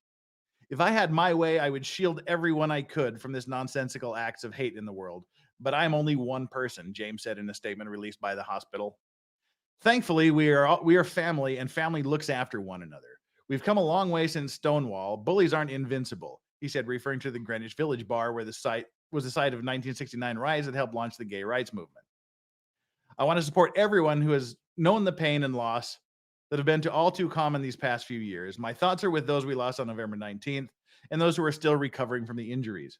Speaker 4: If I had my way, I would shield everyone I could from this nonsensical acts of hate in the world. But I'm only one person, James said in a statement released by the hospital. Thankfully, we are family, and family looks after one another. We've come a long way since Stonewall. Bullies aren't invincible. he said, referring to the Greenwich Village bar where the site was the site of 1969 riots that helped launch the gay rights movement. I want to support everyone who has known the pain and loss that have been all too common these past few years. My thoughts are with those we lost on November 19th and those who are still recovering from the injuries.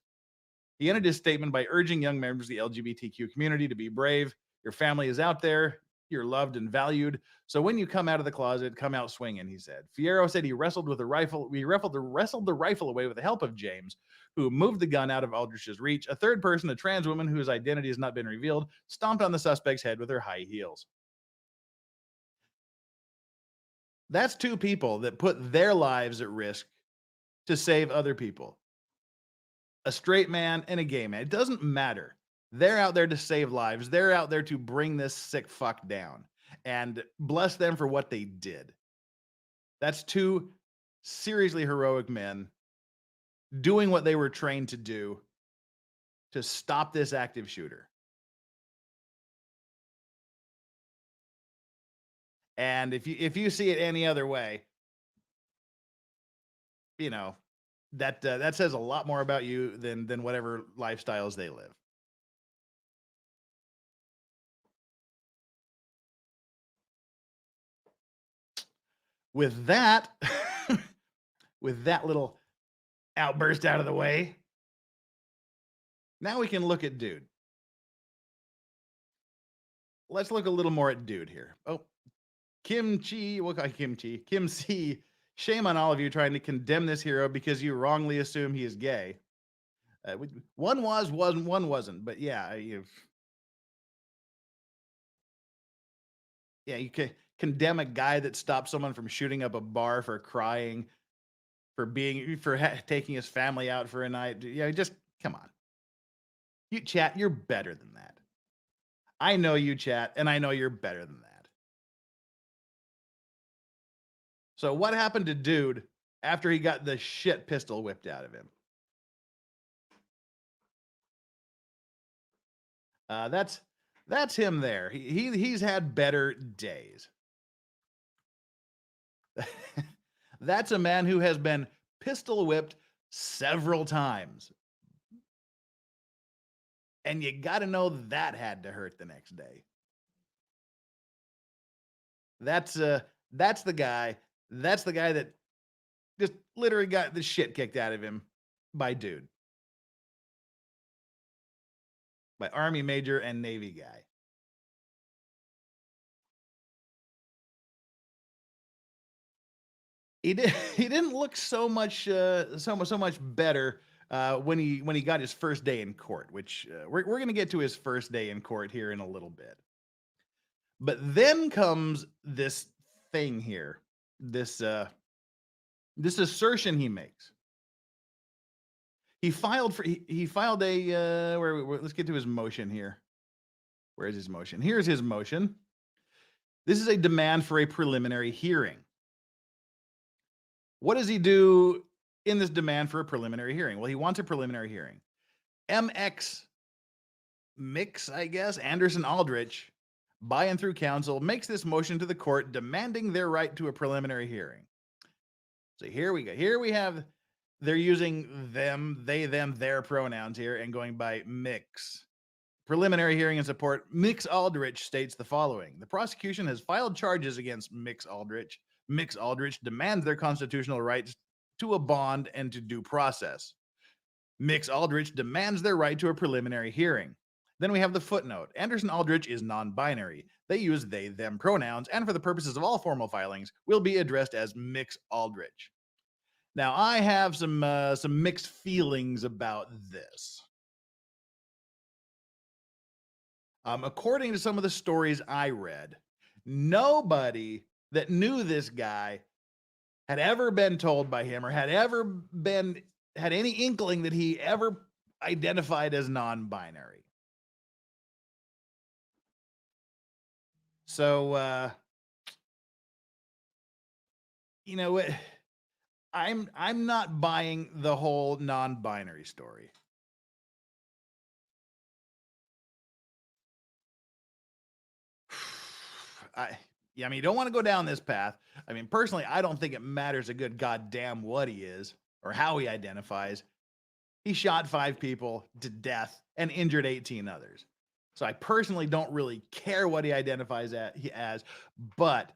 Speaker 4: He ended his statement by urging young members of the LGBTQ community to be brave. Your family is out there. You're loved and valued. So when you come out of the closet, come out swinging, he said. Fierro said he wrestled with a rifle. We wrestled the rifle away with the help of James, who moved the gun out of Aldrich's reach. A third person, a trans woman whose identity has not been revealed, stomped on the suspect's head with her high heels. That's two people that put their lives at risk to save other people. A straight man and a gay man. It doesn't matter. They're out there to save lives. They're out there to bring this sick fuck down. And bless them for what they did. That's two seriously heroic men doing what they were trained to do to stop this active shooter. And if you see it any other way, you know, that says a lot more about you than whatever lifestyles they live. With that, with that little outburst out of the way, now we can look at Dude. Let's look a little more at Dude here. Oh, Kim C. Shame on all of you trying to condemn this hero because you wrongly assume he is gay. One wasn't. But yeah, you can condemn a guy that stopped someone from shooting up a bar for crying, for taking his family out for a night. Yeah, just come on. You chat, you're better than that. I know you, chat, and I know you're better than that. So what happened to Dude after he got the shit pistol whipped out of him? That's him there. He's had better days. That's a man who has been pistol whipped several times. And you got to know that had to hurt the next day. That's the guy. That's the guy that just literally got the shit kicked out of him by Dude. By Army Major and Navy guy. He didn't look so much better when he got his first day in court, which we're going to get to his first day in court here in a little bit. But then comes this thing here, this assertion he makes. He filed a let's get to his motion here. Where is his motion? Here's his motion. This is a demand for a preliminary hearing. What does he do in this demand for a preliminary hearing? Well, he wants a preliminary hearing. MX Mix, I guess, Anderson Aldrich, by and through counsel, makes this motion to the court demanding their right to a preliminary hearing. So here we go. Here we have, they're using them, they, them, their pronouns here and going by Mix. Preliminary hearing in support. Mix Aldrich states the following. The prosecution has filed charges against Mix Aldrich. Mix Aldrich demands their constitutional rights to a bond and to due process. Mix Aldrich demands their right to a preliminary hearing. Then we have the footnote. Anderson Aldrich is non-binary. They use they, them pronouns, and for the purposes of all formal filings, will be addressed as Mix Aldrich. Now, I have some mixed feelings about this. According to some of the stories I read, nobody that knew this guy had ever been told by him or had any inkling that he ever identified as non-binary. So, you know what? I'm not buying the whole non-binary story. I mean, you don't want to go down this path. I mean, personally, I don't think it matters a good goddamn what he is or how he identifies. He shot 5 people to death and injured 18 others. So I personally don't really care what he identifies as, but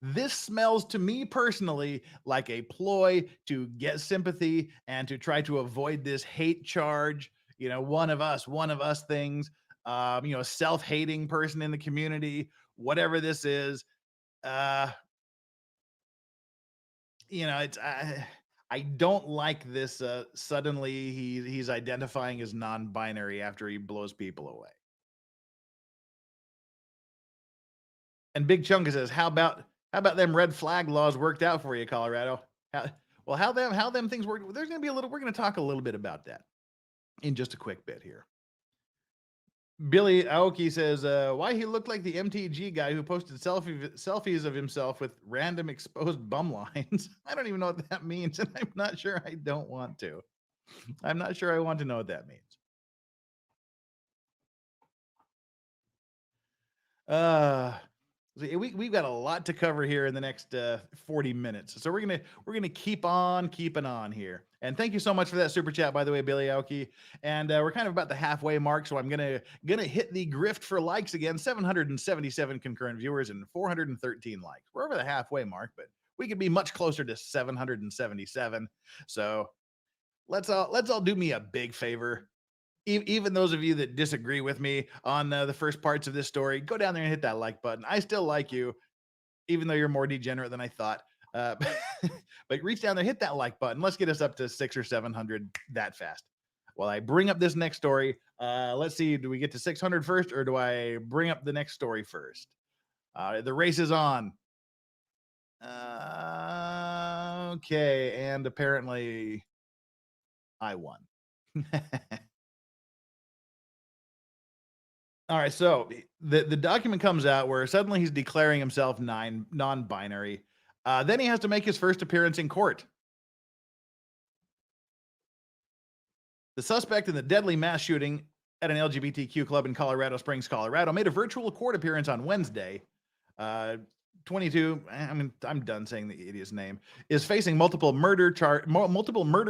Speaker 4: this smells to me personally like a ploy to get sympathy and to try to avoid this hate charge, one of us things, self-hating person in the community, whatever this is. I don't like this. Suddenly he's identifying as non-binary after he blows people away. And Big Chunga says, how about them red flag laws worked out for you, Colorado? How them things work? We're going to talk a little bit about that in just a quick bit here. Billy Aoki says, why he looked like the MTG guy who posted selfies of himself with random exposed bum lines. I don't even know what that means, and I'm not sure I don't want to. I'm not sure I want to know what that means. We've got a lot to cover here in the next 40 minutes. So we're gonna keep on keeping on here. And thank you so much for that super chat, by the way, Billy Aoki. And we're kind of about the halfway mark, so I'm gonna hit the grift for likes again. 777 concurrent viewers and 413 likes. We're over the halfway mark, but we could be much closer to 777. So let's all do me a big favor. Even those of you that disagree with me on the first parts of this story, go down there and hit that like button. I still like you, even though you're more degenerate than I thought. But reach down there, hit that like button. Let's get us up to 600 or 700 that fast. While I bring up this next story, let's see, do we get to 600 first, or do I bring up the next story first? The race is on. Okay, and apparently I won. All right, so the document comes out where suddenly he's declaring himself non-binary. Then he has to make his first appearance in court. The suspect in the deadly mass shooting at an LGBTQ club in Colorado Springs, Colorado, made a virtual court appearance on Wednesday. 22, I'm done saying the idiot's name, is facing multiple murder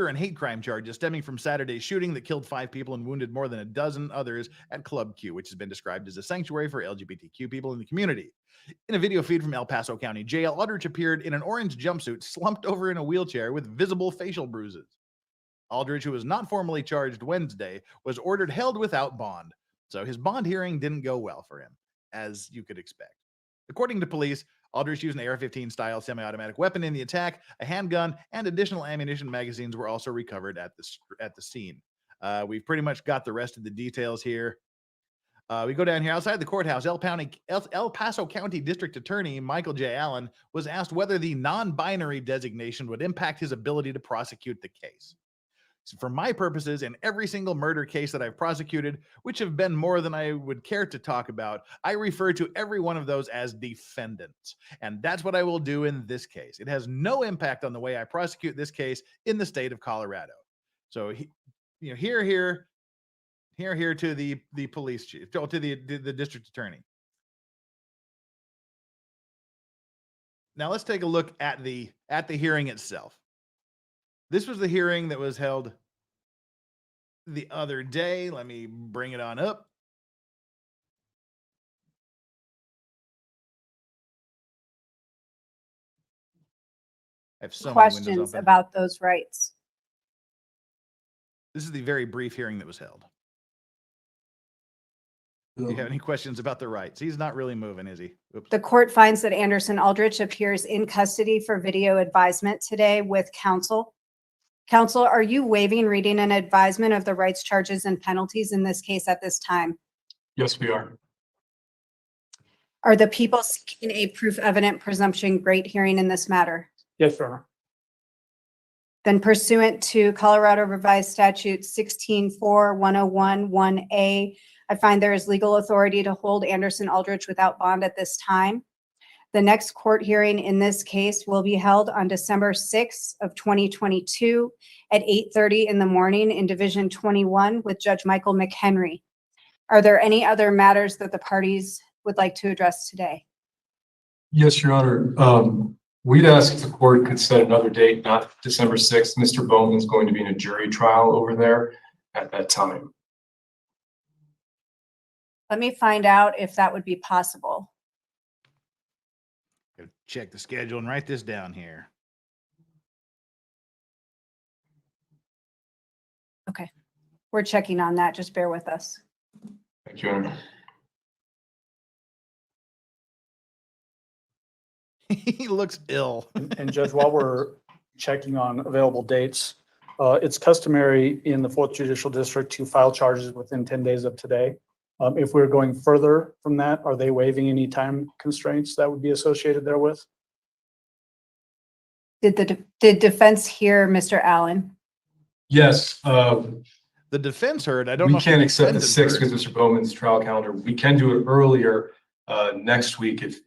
Speaker 4: and hate crime charges stemming from Saturday's shooting that killed 5 people and wounded more than a dozen others at Club Q, which has been described as a sanctuary for LGBTQ people in the community. In a video feed from El Paso County Jail, Aldrich appeared in an orange jumpsuit, slumped over in a wheelchair with visible facial bruises. Aldrich, who was not formally charged Wednesday, was ordered held without bond. So his bond hearing didn't go well for him, as you could expect. According to police, Aldrich used an AR-15 style semi-automatic weapon in the attack. A handgun and additional ammunition magazines were also recovered at the scene. We've pretty much got the rest of the details here. We go down here outside the courthouse. El Paso County District Attorney Michael J. Allen was asked whether the non-binary designation would impact his ability to prosecute the case. So for my purposes, in every single murder case that I've prosecuted, which have been more than I would care to talk about, I refer to every one of those as defendants. And that's what I will do in this case. It has no impact on the way I prosecute this case in the state of Colorado. So, here to the police chief, to the district attorney. Now let's take a look at the hearing itself. This was the hearing that was held the other day. Let me bring it on up. I have so many windows
Speaker 7: Questions
Speaker 4: open.
Speaker 7: about those rights.
Speaker 4: This is the very brief hearing that was held. Do you have any questions about the rights? He's not really moving, is he? Oops.
Speaker 7: The court finds that Anderson Aldrich appears in custody for video advisement today with counsel. Counsel, are you waiving reading an advisement of the rights, charges, and penalties in this case at this time?
Speaker 8: Yes, we are.
Speaker 7: Are the people seeking a proof evident presumption great hearing in this matter?
Speaker 8: Yes, Your Honor.
Speaker 7: Then pursuant to Colorado Revised Statute 16-4-101-1A, I find there is legal authority to hold Anderson Aldrich without bond at this time. The next court hearing in this case will be held on December 6th of 2022 at 8:30 in the morning in Division 21 with Judge Michael McHenry. Are there any other matters that the parties would like to address today?
Speaker 8: Yes, Your Honor. We'd ask if the court could set another date, not December 6th. Mr. Bowman is going to be in a jury trial over there at that time.
Speaker 7: Let me find out if that would be possible.
Speaker 4: Gotta check the schedule and write this down here.
Speaker 7: Okay. We're checking on that. Just bear with us.
Speaker 8: Thank you, Honor.
Speaker 4: He looks ill.
Speaker 9: And Judge, while we're checking on available dates, it's customary in the 4th Judicial District to file charges within 10 days of today. If we're going further from that, are they waiving any time constraints that would be associated therewith?
Speaker 7: Did defense hear Mr. Allen?
Speaker 8: Yes,
Speaker 4: The defense heard. I don't know.
Speaker 8: we
Speaker 4: if
Speaker 8: can't
Speaker 4: the
Speaker 8: accept the
Speaker 4: defendant
Speaker 8: 6th
Speaker 4: heard.
Speaker 8: because Mr. Bowman's trial calendar. We can do it earlier next week if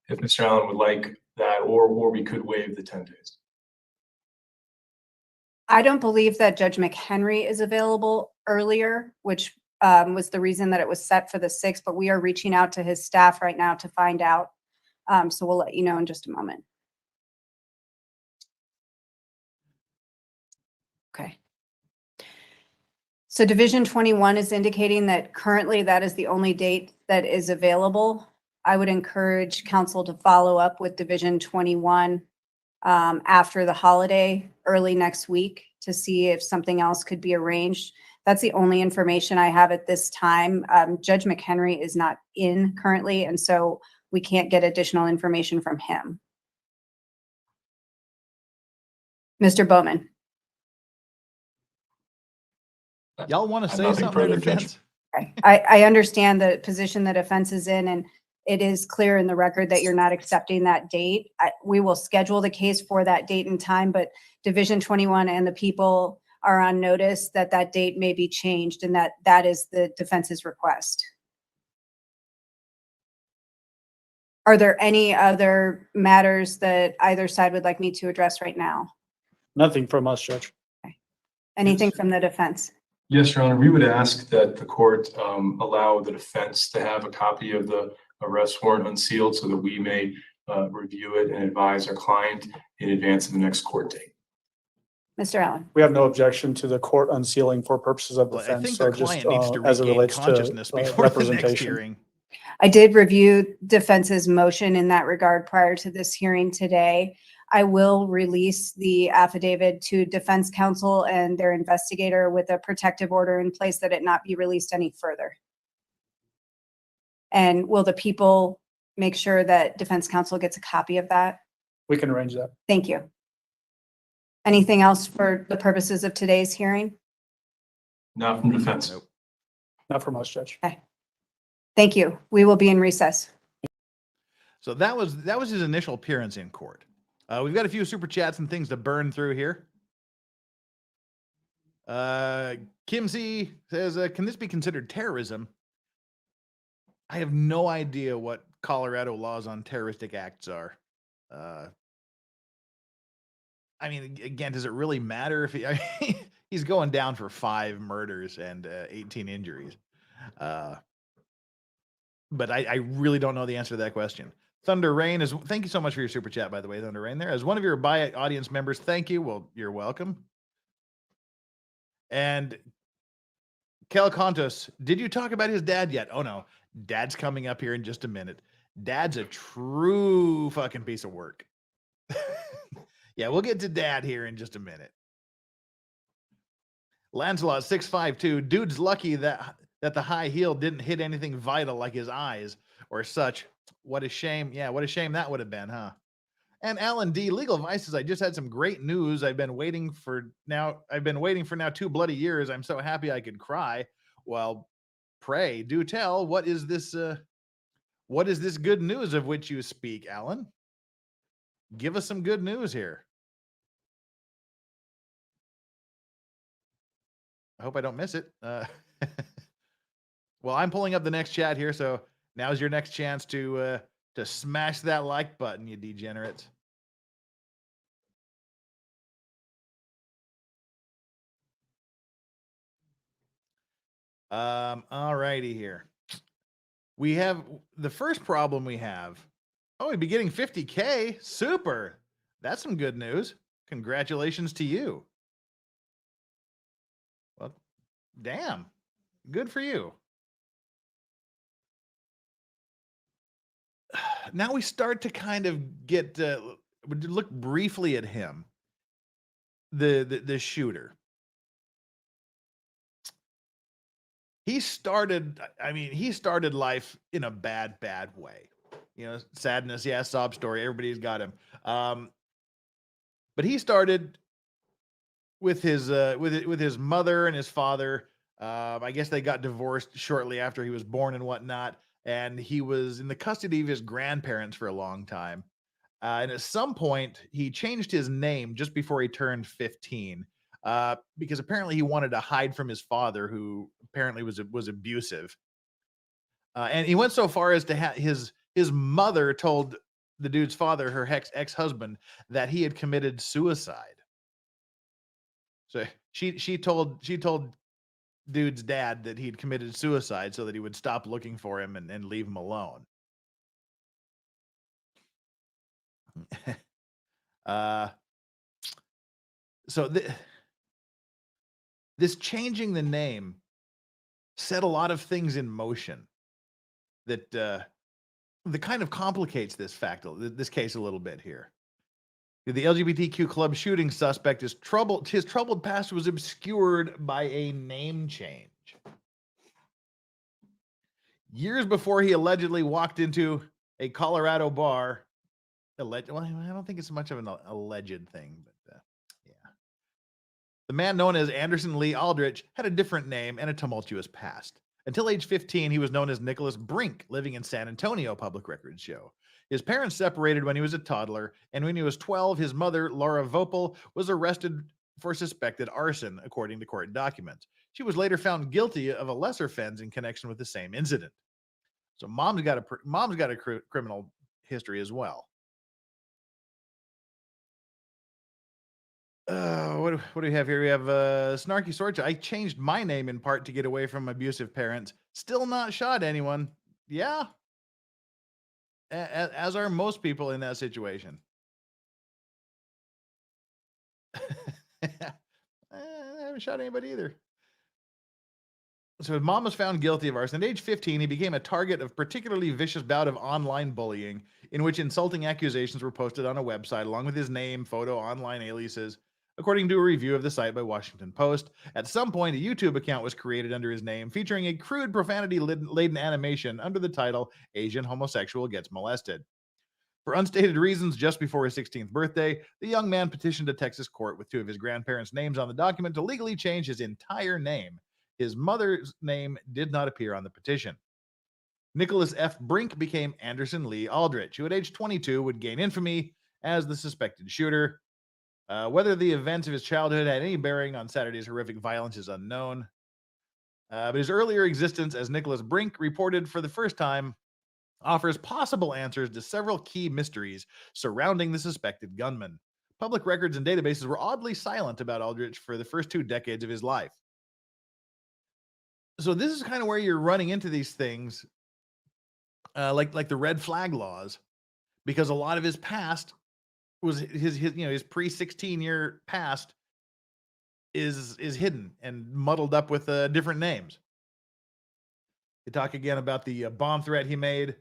Speaker 8: Mr. Allen would like that, or we could waive the 10 days.
Speaker 7: I don't believe that Judge McHenry is available earlier, which was the reason that it was set for the 6th, but we are reaching out to his staff right now to find out. So we'll let you know in just a moment. Okay. So Division 21 is indicating that currently that is the only date that is available. I would encourage council to follow up with Division 21 after the holiday, early next week, to see if something else could be arranged. That's the only information I have at this time. Judge McHenry is not in currently, and so we can't get additional information from him. Mr. Bowman.
Speaker 4: Y'all want to say
Speaker 8: nothing
Speaker 4: something,
Speaker 8: further,
Speaker 4: defense?
Speaker 7: Okay. I understand the position that offense is in, and it is clear in the record that you're not accepting that date. We will schedule the case for that date and time, but Division 21 and the people are on notice that that date may be changed, and that is the defense's request. Are there any other matters that either side would like me to address right now?
Speaker 9: Nothing from us, Judge.
Speaker 7: Anything from the defense?
Speaker 8: Yes, Your Honor, we would ask that the court allow the defense to have a copy of the arrest warrant unsealed so that we may review it and advise our client in advance of the next court date.
Speaker 7: Mr. Allen.
Speaker 9: We have no objection to the court unsealing for purposes of
Speaker 4: Well, I
Speaker 9: defense.
Speaker 4: think
Speaker 9: So
Speaker 4: the
Speaker 9: just
Speaker 4: client needs to
Speaker 9: as it
Speaker 4: regain
Speaker 9: relates to
Speaker 4: consciousness before the next
Speaker 9: representation.
Speaker 4: hearing.
Speaker 7: I did review defense's motion in that regard prior to this hearing today. I will release the affidavit to defense counsel and their investigator with a protective order in place that it not be released any further. And will the people make sure that defense counsel gets a copy of that?
Speaker 9: We can arrange that.
Speaker 7: Thank you. Anything else for the purposes of today's hearing?
Speaker 8: Not from defense.
Speaker 4: Nope.
Speaker 9: Not from us, Judge.
Speaker 7: Thank you. We will be in recess.
Speaker 4: So that was his initial appearance in court. We've got a few super chats and things to burn through here. Kim C says, can this be considered terrorism? I have no idea what Colorado laws on terroristic acts are. I mean, again, does it really matter if he's going down for 5 murders and 18 injuries? But I really don't know the answer to that question. Thunder Rain is, thank you so much for your super chat, by the way, Thunder Rain there. As one of your audience members, thank you. Well, you're welcome. And Kel Contos, did you talk about his dad yet? Oh no, Dad's coming up here in just a minute. Dad's a true fucking piece of work. Yeah, we'll get to Dad here in just a minute. Lancelot 652, dude's lucky that the high heel didn't hit anything vital like his eyes or such. What a shame. Yeah, what a shame that would have been, huh? And Alan D, Legal Vices, I just had some great news. I've been waiting for now 2 bloody years. I'm so happy I could cry. Well, pray, do tell, what is this good news of which you speak, Alan? Give us some good news here. I hope I don't miss it. Well, I'm pulling up the next chat here, so now's your next chance to smash that like button, you degenerates. All righty here. We have the first problem we have. Oh, we'd be getting 50K. Super. That's some good news. Congratulations to you. Well, damn. Good for you. Now we start to kind of get look briefly at him, the shooter. He started life in a bad way. You know, sadness, yeah, sob story. Everybody's got him. But he started with his mother and his father. I guess they got divorced shortly after he was born and whatnot. And he was in the custody of his grandparents for a long time. And at some point, he changed his name just before he turned 15, because apparently he wanted to hide from his father, who apparently was abusive. And he went so far as to have his mother told the dude's father, her ex-husband, that he had committed suicide. So she told dude's dad that he'd committed suicide so that he would stop looking for him and leave him alone. So this changing the name set a lot of things in motion that kind of complicates this case a little bit here. The LGBTQ club shooting suspect his troubled past was obscured by a name change. Years before he allegedly walked into a Colorado bar, well, I don't think it's much of an alleged thing, but yeah. The man known as Anderson Lee Aldrich had a different name and a tumultuous past. Until age 15, he was known as Nicholas Brink, living in San Antonio, public records show. His parents separated when he was a toddler, and when he was 12, his mother, Laura Vopel, was arrested for suspected arson, according to court documents. She was later found guilty of a lesser offense in connection with the same incident. So mom's got a criminal history as well. What do we have here? We have Snarky Sorcha. I changed my name in part to get away from abusive parents. Still not shot anyone. Yeah. As are most people in that situation. I haven't shot anybody either. So his mom was found guilty of arson. At age 15, he became a target of particularly vicious bout of online bullying, in which insulting accusations were posted on a website along with his name, photo, online aliases. According to a review of the site by Washington Post, at some point a YouTube account was created under his name featuring a crude profanity-laden animation under the title Asian Homosexual Gets Molested. For unstated reasons, just before his 16th birthday, the young man petitioned a Texas court with two of his grandparents' names on the document to legally change his entire name. His mother's name did not appear on the petition. Nicholas F. Brink became Anderson Lee Aldrich, who at age 22 would gain infamy as the suspected shooter. Whether the events of his childhood had any bearing on Saturday's horrific violence is unknown. But his earlier existence as Nicholas Brink, reported for the first time, offers possible answers to several key mysteries surrounding the suspected gunman. Public records and databases were oddly silent about Aldrich for the first 2 decades of his life. So this is kind of where you're running into these things, like the red flag laws, because a lot of his past was his pre-16 year past is hidden and muddled up with different names. They talk again about the bomb threat he made.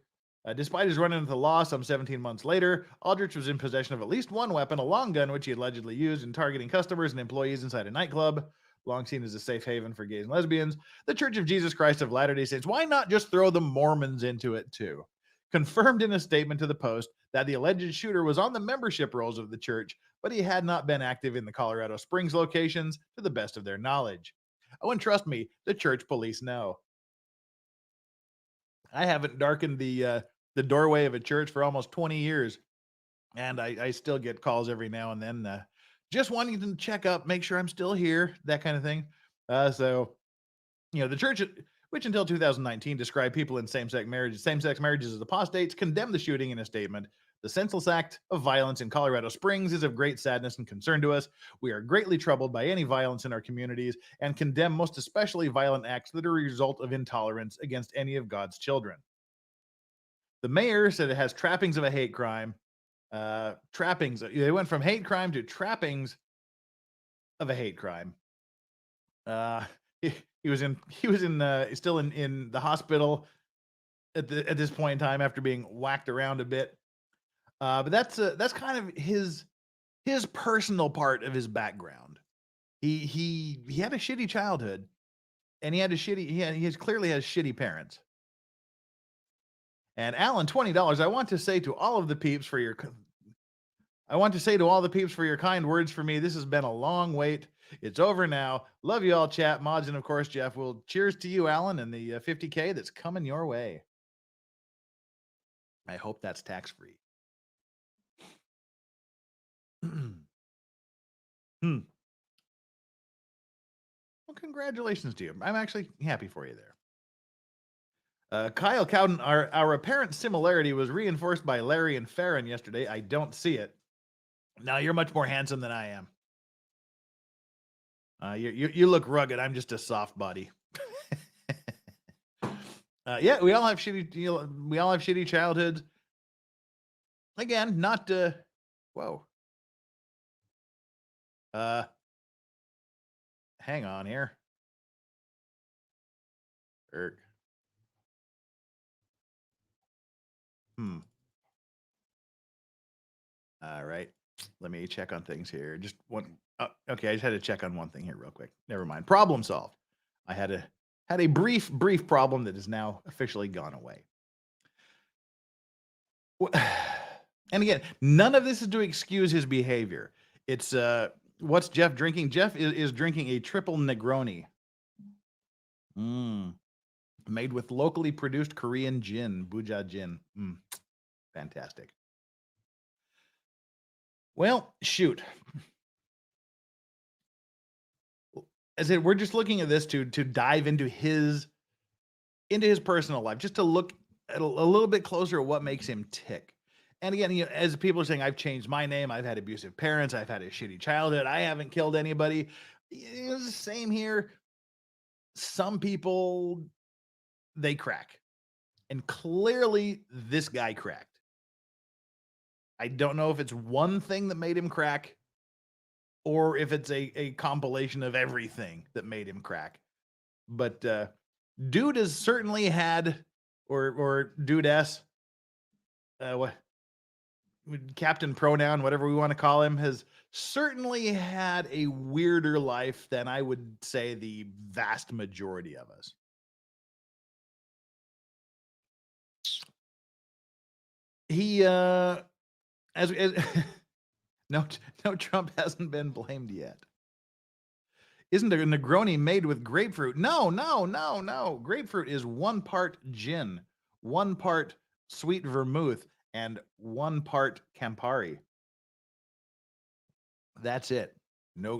Speaker 4: Despite his run into the law some 17 months later, Aldrich was in possession of at least one weapon, a long gun, which he allegedly used in targeting customers and employees inside a nightclub, long seen as a safe haven for gays and lesbians. The Church of Jesus Christ of Latter-day Saints, why not just throw the Mormons into it too? Confirmed in a statement to the Post that the alleged shooter was on the membership rolls of the church, but he had not been active in the Colorado Springs locations to the best of their knowledge. Oh, and trust me, the church police know. I haven't darkened the doorway of a church for almost 20 years, and I still get calls every now and then, just wanting to check up, make sure I'm still here, that kind of thing. So, the church, which until 2019 described people in same-sex marriages as apostates, condemned the shooting in a statement. The senseless act of violence in Colorado Springs is of great sadness and concern to us. We are greatly troubled by any violence in our communities and condemn most especially violent acts that are a result of intolerance against any of God's children. The mayor said it has trappings of a hate crime. trappings. They went from hate crime to trappings of a hate crime. He was still in the hospital at this point in time after being whacked around a bit. But that's kind of his personal part of his background. He had a shitty childhood, and he clearly has shitty parents. And Alan, $20. I want to say to all the peeps for your kind words for me. This has been a long wait. It's over now. Love you all, chat mods, and of course, Jeff. Well, cheers to you, Alan, and the 50K that's coming your way. I hope that's tax free. Well, congratulations to you. I'm actually happy for you there. Kyle Cowden, our apparent similarity was reinforced by Larry and Farron yesterday. I don't see it. Now you're much more handsome than I am. You look rugged. I'm just a soft body. Yeah, we all have shitty childhoods. Again, not whoa. Hang on here. All right. Let me check on things here. Just one. Oh, okay, I just had to check on one thing here real quick. Never mind. Problem solved. I had a brief problem that is now officially gone away. And again, none of this is to excuse his behavior. It's what's Jeff drinking? Jeff is drinking a triple Negroni. Made with locally produced Korean gin, Buja gin. Fantastic. Well, shoot. As I said, we're just looking at this to dive into his personal life, just to look at a little bit closer at what makes him tick. And again, as people are saying, I've changed my name. I've had abusive parents. I've had a shitty childhood. I haven't killed anybody. It's the same here. Some people, they crack. And clearly, this guy cracked. I don't know if it's one thing that made him crack or if it's a compilation of everything that made him crack. But dude has certainly had, or dude-s, what, captain pronoun, whatever we want to call him, has certainly had a weirder life than I would say the vast majority of us. He, as no, Trump hasn't been blamed yet. Isn't a Negroni made with grapefruit? No. Grapefruit is 1 part gin, 1 part sweet vermouth, and 1 part Campari. That's it. No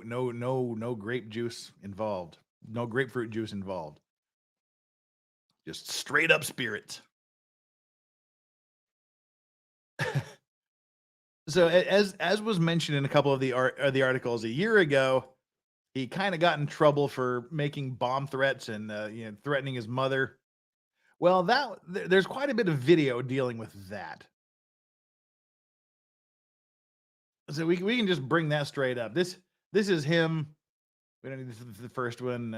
Speaker 4: grape juice involved. No grapefruit juice involved. Just straight up spirits. So as was mentioned in a couple of the articles a year ago, he kind of got in trouble for making bomb threats and threatening his mother. Well, there's quite a bit of video dealing with that. So we can just bring that straight up. This is him. We don't need the first one.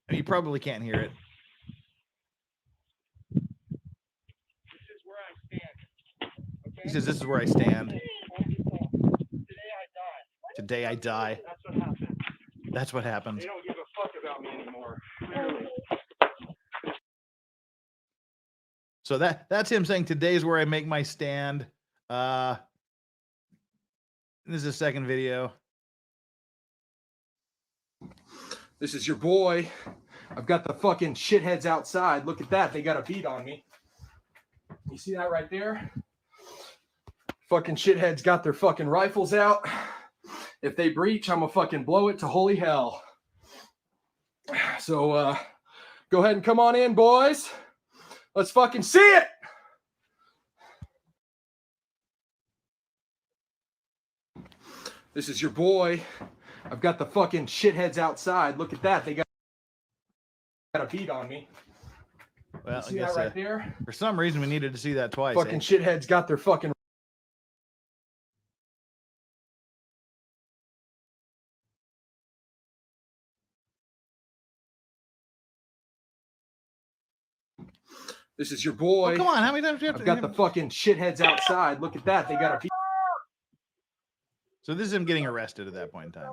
Speaker 4: You probably can't hear it. He says, "This is where I stand. Today I die. That's what happens. They don't give a fuck about me anymore." So that's him saying, "Today's where I make my stand." This is a second video.
Speaker 10: This is your boy. I've got the fucking shitheads outside. Look at that. They got a beat on me. You see that right there? Fucking shitheads got their fucking rifles out. If they breach, I'm gonna fucking blow it to holy hell. So go ahead and come on in, boys. Let's fucking see it. This is your boy. I've got the fucking shitheads outside. Look at that. They got a beat on me.
Speaker 4: Well,
Speaker 10: You
Speaker 4: I
Speaker 10: see
Speaker 4: guess
Speaker 10: that right there?
Speaker 4: for some reason we needed to see that twice.
Speaker 10: Fucking
Speaker 4: eh?
Speaker 10: shitheads got their fucking. This is your boy.
Speaker 4: Oh, come on, how many times do you have
Speaker 10: I've
Speaker 4: to?
Speaker 10: got the fucking shitheads outside. Look at that. They got a beat.
Speaker 4: So this is him getting arrested at that point in time.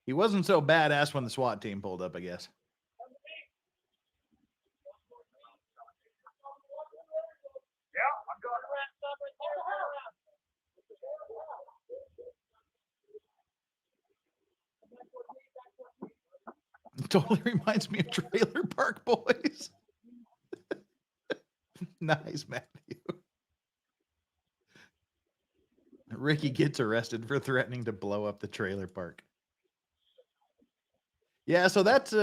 Speaker 4: He wasn't so badass when the SWAT team pulled up, I guess. It totally reminds me of Trailer Park Boys. Nice, Matthew. Ricky gets arrested for threatening to blow up the trailer park. Yeah, so that's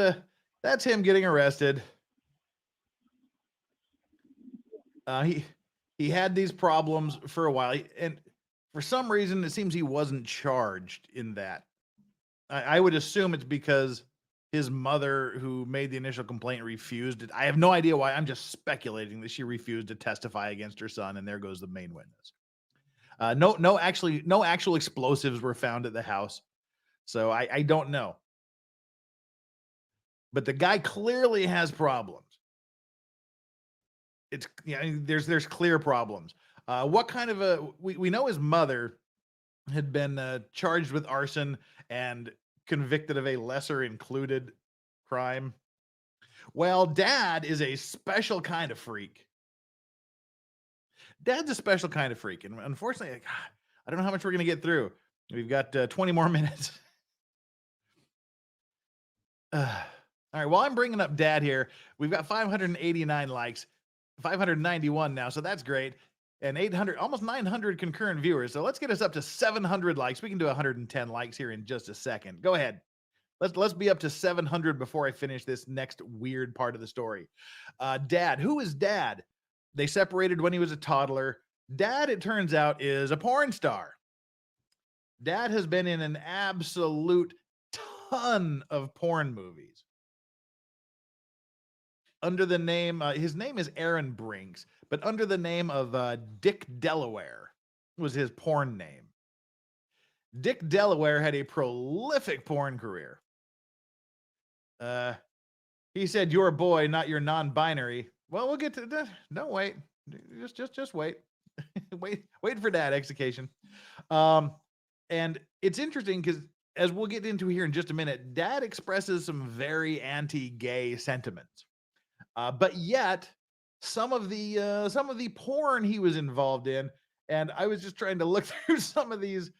Speaker 4: him getting arrested. He had these problems for a while, and for some reason, it seems he wasn't charged in that. I would assume it's because his mother, who made the initial complaint, refused it. I have no idea why. I'm just speculating that she refused to testify against her son, and there goes the main witness. No actual explosives were found at the house, so I don't know. But the guy clearly has problems. It's there's clear problems. What kind of we know his mother had been charged with arson and convicted of a lesser included crime. Well, dad is a special kind of freak. Dad's a special kind of freak, and unfortunately, I don't know how much we're going to get through. We've got 20 more minutes. All right, while I'm bringing up Dad here, we've got 589 likes, 591 now, so that's great, and 800, almost 900 concurrent viewers. So let's get us up to 700 likes. We can do 110 likes here in just a second. Go ahead. Let's be up to 700 before I finish this next weird part of the story. Dad, who is Dad? They separated when he was a toddler. Dad, it turns out, is a porn star. Dad has been in an absolute ton of porn movies. Under the name, his name is Aaron Brinks, but under the name of Dick Delaware was his porn name. Dick Delaware had a prolific porn career. He said, "Your boy, not your non-binary." Well, we'll get to that. Don't wait. Just wait. wait for Dad execution. And it's interesting because, as we'll get into here in just a minute, Dad expresses some very anti-gay sentiments. But yet, some of the porn he was involved in, and I was just trying to look through some of these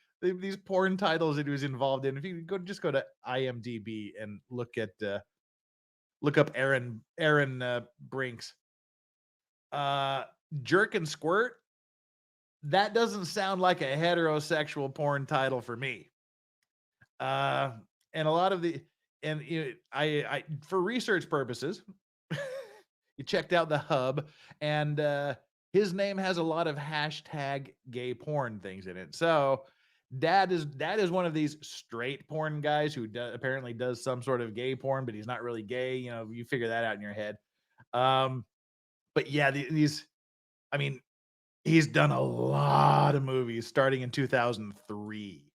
Speaker 4: porn titles that he was involved in. If you go to IMDb and look up Aaron Brinks, Jerk and Squirt. That doesn't sound like a heterosexual porn title for me. And a lot of the, and I for research purposes, you checked out the hub, and his name has a lot of hashtag gay porn things in it. So Dad is one of these straight porn guys who apparently does some sort of gay porn, but he's not really gay. You know, you figure that out in your head. But yeah, I mean, he's done a lot of movies starting in 2003.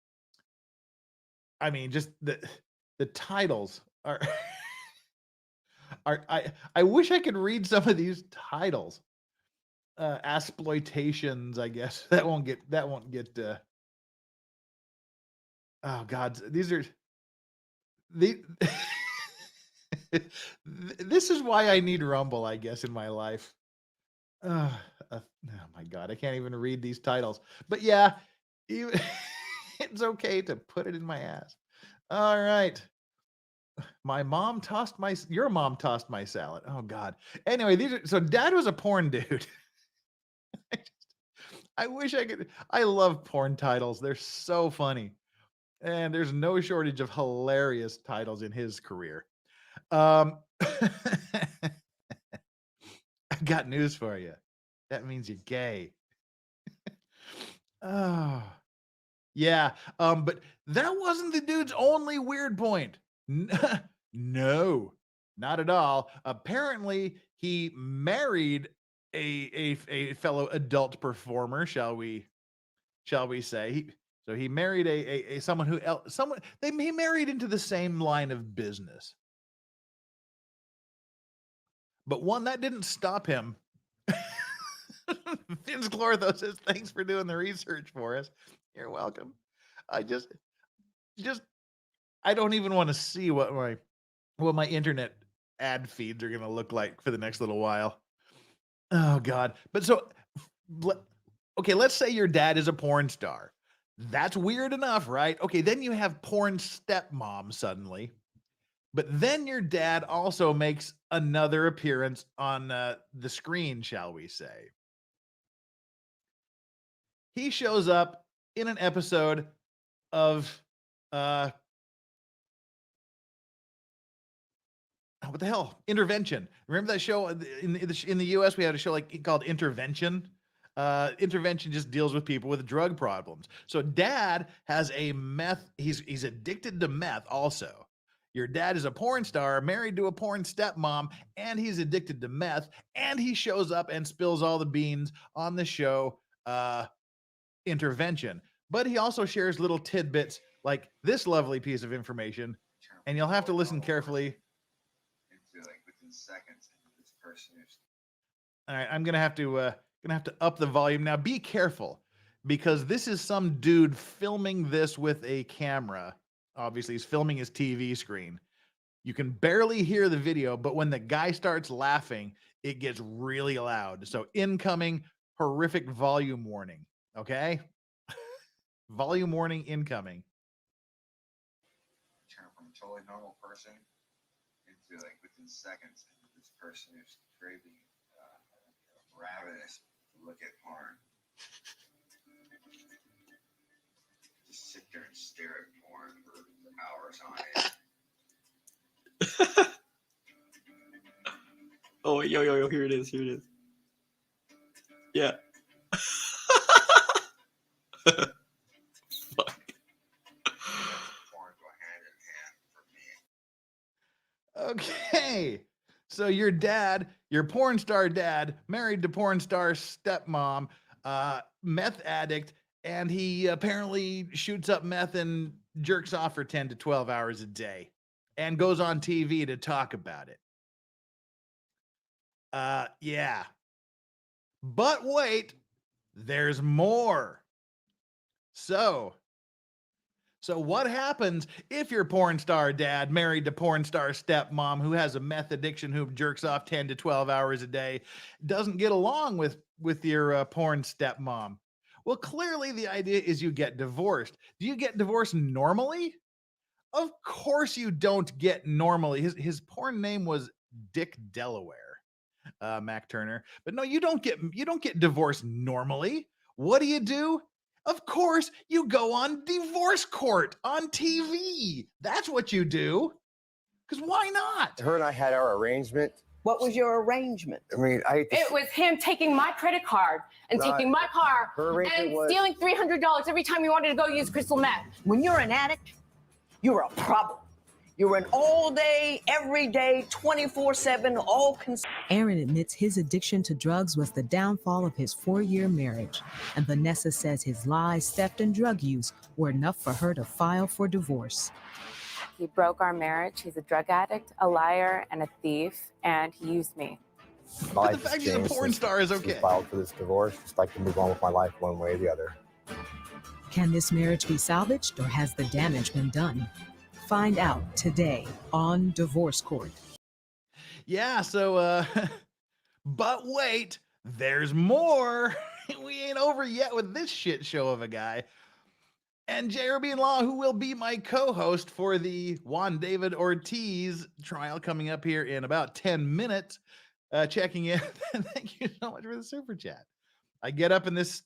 Speaker 4: I mean, just the titles are I wish I could read some of these titles. Exploitations, I guess. That won't get oh God, these are this is why I need Rumble, I guess, in my life. Oh my God, I can't even read these titles. But yeah, it's okay to put it in my ass. All right. Your mom tossed my salad. Oh God. Anyway, so Dad was a porn dude. I wish I could. I love porn titles. They're so funny. And there's no shortage of hilarious titles in his career. I got news for you. That means you're gay. Oh, yeah. But that wasn't the dude's only weird point. No. Not at all. Apparently, he married a fellow adult performer, shall we say. He married a someone who he married into the same line of business. But one that didn't stop him. Vince Clortho says, thanks for doing the research for us. You're welcome. I don't even want to see what my internet ad feeds are going to look like for the next little while. Oh God. But so, okay, let's say your dad is a porn star. That's weird enough, right? Okay, then you have porn stepmom suddenly. But then your dad also makes another appearance on the screen, shall we say. He shows up in an episode of what the hell? Intervention. Remember that show in the US? We had a show called Intervention. Intervention just deals with people with drug problems. So dad has a meth. He's addicted to meth also. Your dad is a porn star, married to a porn stepmom, and he's addicted to meth. And he shows up and spills all the beans on the show Intervention. But he also shares little tidbits like this lovely piece of information, and you'll have to listen carefully. Within seconds, this person is... All right, I'm gonna have to up the volume now. Be careful, because this is some dude filming this with a camera. Obviously, he's filming his TV screen. You can barely hear the video, but when the guy starts laughing, it gets really loud. So incoming horrific volume warning. Okay? Volume warning incoming.
Speaker 11: Turn from a totally normal person into within seconds, this person is craving, ravenous to look at porn. Just sit there and stare at porn for hours on end.
Speaker 12: Oh, yo, here it is. Yeah. Fuck.
Speaker 4: Okay. So your dad, your porn star dad, married to porn star stepmom, meth addict, and he apparently shoots up meth and jerks off for 10 to 12 hours a day and goes on TV to talk about it. Yeah. But wait, there's more. So what happens if your porn star dad married to porn star stepmom who has a meth addiction, who jerks off 10 to 12 hours a day, doesn't get along with your porn stepmom? Well, clearly the idea is you get divorced. Do you get divorced normally? Of course you don't get normally. His porn name was Dick Delaware, Mac Turner. But no, you don't get divorced normally. What do? Of course, you go on divorce court on TV. That's what you do. Because why not?
Speaker 13: Her and I had our arrangement.
Speaker 14: What was your arrangement?
Speaker 13: I mean,
Speaker 15: it was him taking my credit card and taking my car and stealing $300 every time he wanted to go use crystal meth.
Speaker 14: When you're an addict, you're a problem. You're an all day, every day, 24/7, all concerned.
Speaker 16: Aaron admits his addiction to drugs was the downfall of his 4-year marriage. And Vanessa says his lies, theft, and drug use were enough for her to file for divorce.
Speaker 15: He broke our marriage. He's a drug addict, a liar, and a thief, and he used me.
Speaker 4: But the fact he's a porn star is okay.
Speaker 13: I filed for this divorce. Just like to move on with my life one way or the other.
Speaker 16: Can this marriage be salvaged, or has the damage been done? Find out today on Divorce Court.
Speaker 4: Yeah, so, but wait, there's more. We ain't over yet with this shit show of a guy. And JRB in Law, who will be my co-host for the Juan David Ortiz trial coming up here in about 10 minutes, checking in. Thank you so much for the super chat. I get up for this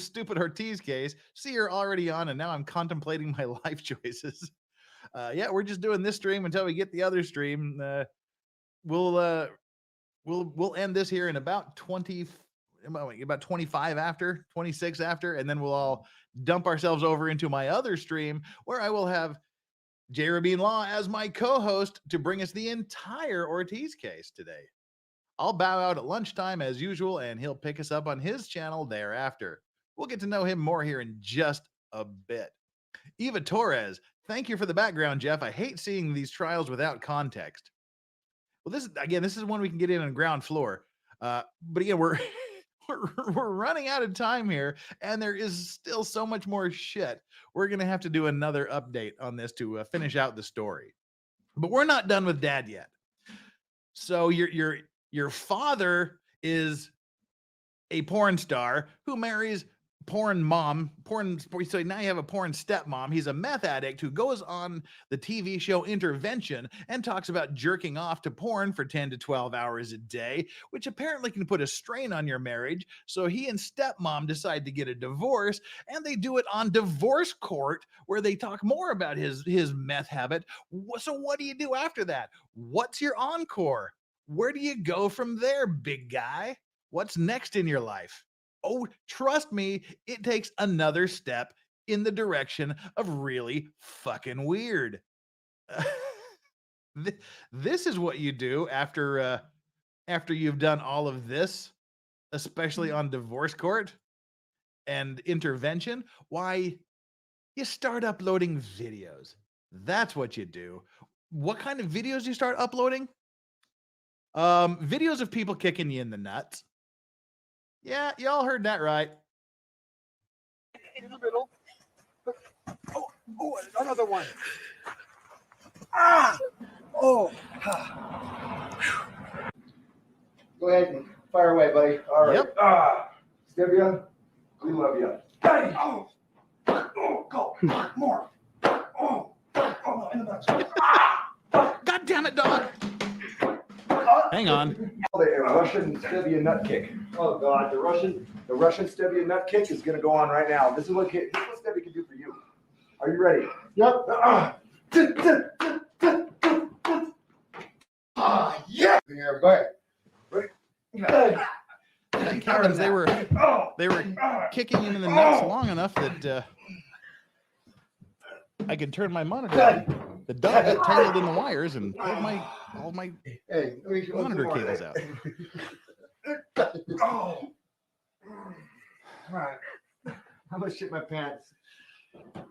Speaker 4: stupid Ortiz case, see her already on, and now I'm contemplating my life choices. Yeah, we're just doing this stream until we get the other stream. We'll end this here in about 25 after, 26 after, and then we'll all dump ourselves over into my other stream where I will have J. Rabin Law as my co-host to bring us the entire Ortiz case today. I'll bow out at lunchtime as usual, and he'll pick us up on his channel thereafter. We'll get to know him more here in just a bit. Eva Torres, thank you for the background, Jeff. I hate seeing these trials without context. Well, this is one we can get in on ground floor. But again, we're running out of time here, and there is still so much more shit. We're gonna have to do another update on this to finish out the story. But we're not done with Dad yet. So your father is a porn star who marries porn mom, so now you have a porn stepmom. He's a meth addict who goes on the TV show Intervention and talks about jerking off to porn for 10 to 12 hours a day, which apparently can put a strain on your marriage. So he and stepmom decide to get a divorce, and they do it on divorce court where they talk more about his meth habit. So what do you do after that? What's your encore? Where do you go from there, big guy? What's next in your life? Oh, trust me, it takes another step in the direction of really fucking weird. This is what you do after you've done all of this, especially on divorce court and Intervention. Why, you start uploading videos. That's what you do. What kind of videos do you start uploading? Videos of people kicking you in the nuts. Yeah, y'all heard that right.
Speaker 12: In the middle. Oh, another one. Ah! Oh. Go ahead and fire away, buddy. All right.
Speaker 4: Yep.
Speaker 12: Stevia, we love you. Hey! Oh, go. More. Oh, in the back.
Speaker 4: God damn it, dog. Hang on.
Speaker 12: A Russian stevia nut kick. Oh God, the Russian stevia nut kick is going to go on right now. This is what stevia can do for you. Are you ready? Yep. Yeah. Here, go ahead. Ready?
Speaker 4: Thank heavens they were kicking him in the nuts long enough that I could turn my monitor on. The dog got tangled in the wires and all my monitor cables out.
Speaker 12: Oh. All right. I'm gonna shit my pants.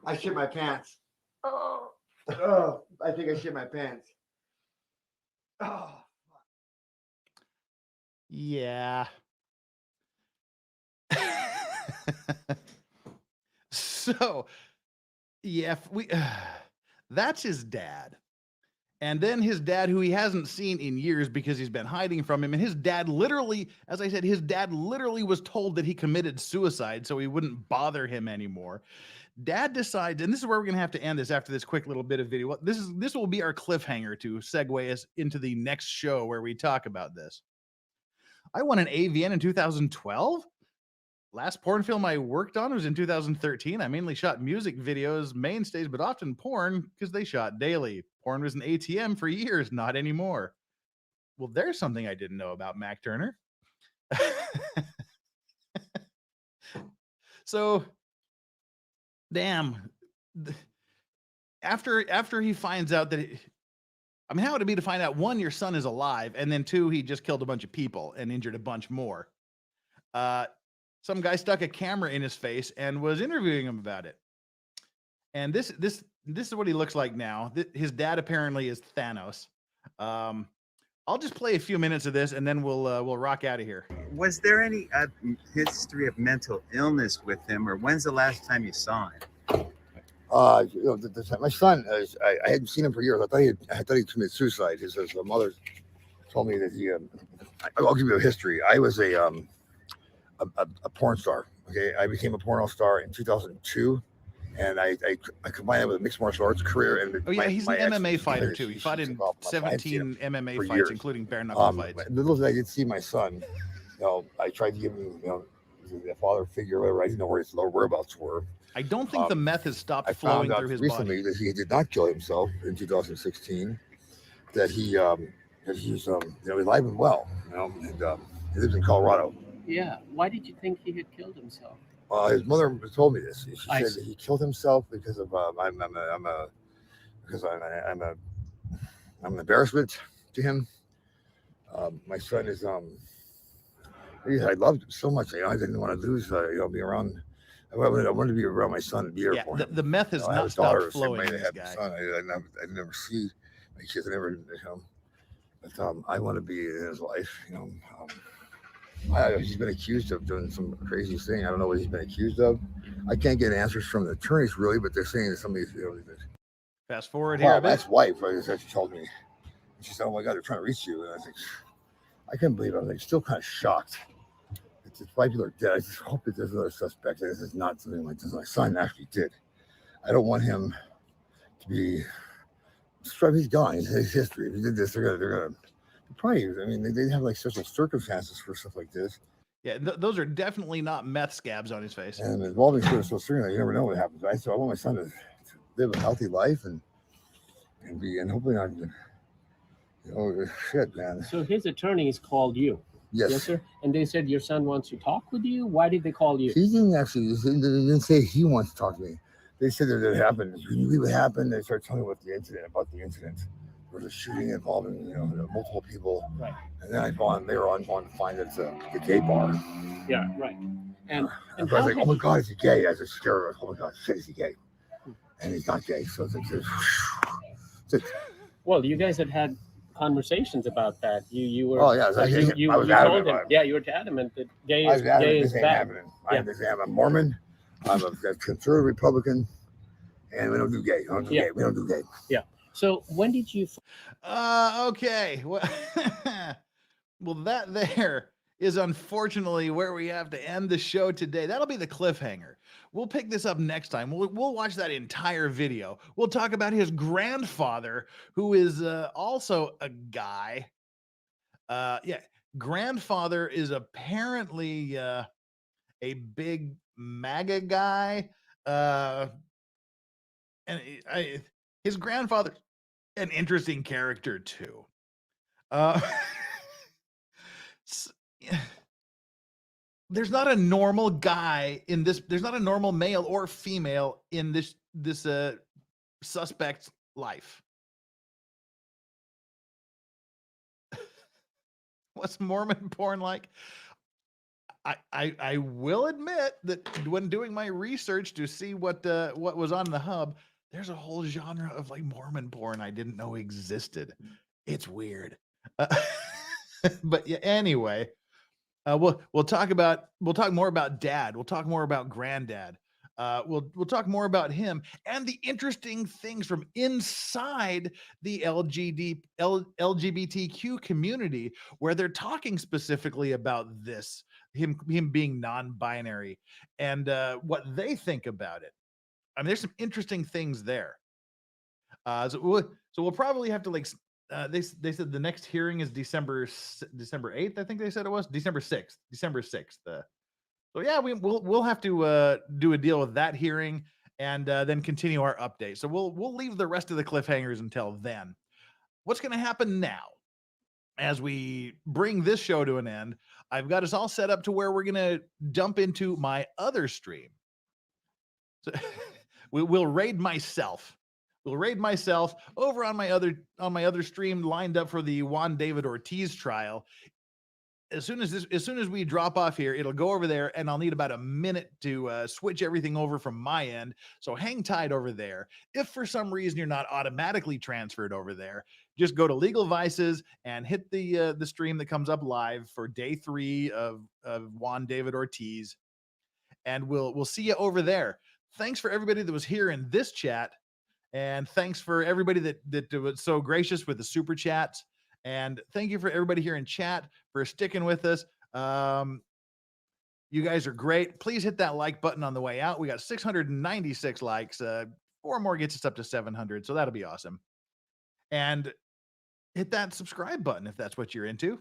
Speaker 12: I shit my pants. Oh, I think I shit my pants. Oh.
Speaker 4: Yeah. So, yeah, that's his dad. And then his dad, who he hasn't seen in years because he's been hiding from him. And his dad literally, as I said, his dad literally was told that he committed suicide so he wouldn't bother him anymore. Dad decides, and this is where we're going to have to end this after this quick little bit of video. This will be our cliffhanger to segue us into the next show where we talk about this. I won an AVN in 2012. Last porn film I worked on was in 2013. I mainly shot music videos, mainstays, but often porn because they shot daily. Porn was an ATM for years, not anymore. Well, there's something I didn't know about Mac Turner. So, damn. After he finds out that, how would it be to find out, one, your son is alive, and then two, he just killed a bunch of people and injured a bunch more. Some guy stuck a camera in his face and was interviewing him about it. And this is what he looks like now. His dad apparently is Thanos. I'll just play a few minutes of this and then we'll rock out of here.
Speaker 17: Was there any history of mental illness with him, or when's the last time you saw him?
Speaker 13: My son, I hadn't seen him for years. I thought he committed suicide. His mother told me that he. I'll give you a history. I was a porn star. Okay, I became a porno star in 2002, and I combined it with a mixed martial arts career. And
Speaker 4: he's an MMA fighter too. He fought in 17 MMA fights, including bare knuckle fights.
Speaker 13: Little did I did see my son. I tried to give him, a father figure, whatever. I didn't know where his whereabouts were.
Speaker 4: I don't think the meth has stopped flowing through his body.
Speaker 13: I found out recently that he did not kill himself in 2016. That he's alive and well. And he lives in Colorado.
Speaker 3: Yeah. Why did you think he had killed himself?
Speaker 13: His mother told me this. She said that he killed himself because of I'm because I'm an embarrassment to him. My son is I loved him so much. I didn't want to lose be around. I wanted to be around my son and be there for him.
Speaker 4: The meth has
Speaker 13: I have
Speaker 4: not
Speaker 13: a daughter,
Speaker 4: stopped
Speaker 13: the same
Speaker 4: flowing
Speaker 13: way
Speaker 4: in
Speaker 13: I
Speaker 4: this
Speaker 13: have a
Speaker 4: guy.
Speaker 13: son. I never see my kids. I never, but I want to be in his life. He's been accused of doing some crazy thing. I don't know what he's been accused of. I can't get answers from the attorneys really, but they're saying that somebody's.
Speaker 4: Fast forward here.
Speaker 13: Well, that's wife. She told me. She said, "Oh my God, they're trying to reach you." And I was like, I can't believe it. I was like, still kind of shocked. It's just 5 people are dead. I just hope that there's another suspect. This is not something like this. My son actually did. I don't want him to be. He's gone. His history. If he did this, they're gonna probably. I mean, they have like special circumstances for stuff like this.
Speaker 4: Yeah, those are definitely not meth scabs on his face.
Speaker 13: And involving so serious, you never know what happens. Right? So I want my son to live a healthy life and hopefully not. Shit, man.
Speaker 18: So his attorneys called you.
Speaker 13: Yes.
Speaker 18: Sir. And they said your son wants to talk with you. Why did they call you?
Speaker 13: He didn't actually. They didn't say he wants to talk to me. They said that it happened. When you believe what happened, they started telling me about the incident. There was a shooting involving multiple people.
Speaker 18: Right.
Speaker 13: And then later on to find that it's the gay bar.
Speaker 18: Yeah. Right. And
Speaker 13: I was like, oh my God, is he gay? I was scared. Oh my God, shit, is he gay? And he's not gay. So it's
Speaker 18: well, you guys had conversations about that. You were.
Speaker 13: Oh yeah,
Speaker 18: you
Speaker 13: I was
Speaker 18: told
Speaker 13: adamant.
Speaker 18: him. Yeah, you were adamant that gay is bad.
Speaker 13: I'm a Mormon. I'm a conservative Republican, and we don't do gay. We don't do gay.
Speaker 18: Yeah. So when did you?
Speaker 4: Okay. Well, well, that there is unfortunately where we have to end the show today. That'll be the cliffhanger. We'll pick this up next time. We'll watch that entire video. We'll talk about his grandfather, who is also a guy. Grandfather is apparently a big MAGA guy. And his grandfather, an interesting character too. There's not a normal guy in this. There's not a normal male or female in this suspect's life. What's Mormon porn like? I will admit that when doing my research to see what was on the hub, there's a whole genre of like Mormon porn I didn't know existed. It's weird. But yeah, anyway, we'll talk more about dad. We'll talk more about granddad. We'll talk more about him and the interesting things from inside the LGBTQ community, where they're talking specifically about this, him being non-binary, and what they think about it. I mean, there's some interesting things there. So we'll probably have to they said the next hearing is December 8th. I think they said it was December 6th. So yeah, we'll have to do a deal with that hearing and then continue our update. So we'll leave the rest of the cliffhangers until then. What's going to happen now as we bring this show to an end? I've got us all set up to where we're going to dump into my other stream. So we'll raid myself. We'll raid myself over on my other stream lined up for the Juan David Ortiz trial. As soon as we drop off here, it'll go over there, and I'll need about a minute to switch everything over from my end. So hang tight over there. If for some reason you're not automatically transferred over there, just go to Legal Vices and hit the stream that comes up live for day 3 of Juan David Ortiz, and we'll see you over there. Thanks for everybody that was here in this chat, and thanks for everybody that was so gracious with the super chats. And thank you for everybody here in chat for sticking with us. You guys are great. Please hit that like button on the way out. We got 696 likes. 4 more gets us up to 700. So that'll be awesome. And hit that subscribe button if that's what you're into.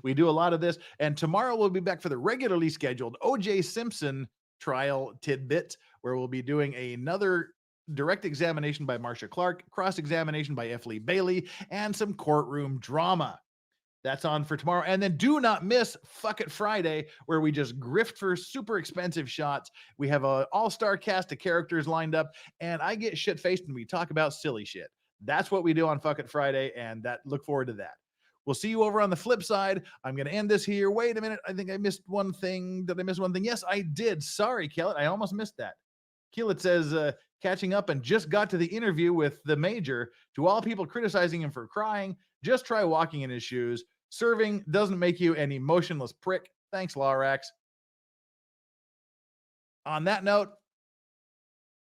Speaker 4: We do a lot of this. And tomorrow we'll be back for the regularly scheduled O.J. Simpson trial tidbit, where we'll be doing another direct examination by Marcia Clark, cross-examination by F. Lee Bailey, and some courtroom drama. That's on for tomorrow. And then do not miss Fuck It Friday, where we just grift for super expensive shots. We have an all-star cast of characters lined up, and I get shit-faced and we talk about silly shit. That's what we do on Fuck It Friday, and look forward to that. We'll see you over on the flip side. I'm going to end this here. Wait a minute. I think I missed one thing. Did I miss one thing? Yes, I did. Sorry, Kellett. I almost missed that. Kellett says, catching up and just got to the interview with the major. To all people criticizing him for crying, just try walking in his shoes. Serving doesn't make you an emotionless prick. Thanks, Lorax. On that note,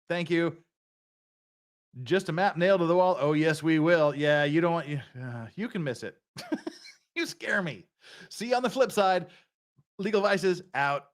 Speaker 4: thank you. Just a map nailed to the wall. Oh, yes, we will. Yeah, you don't want you can miss it. You scare me. See you on the flip side. Legal Vices out.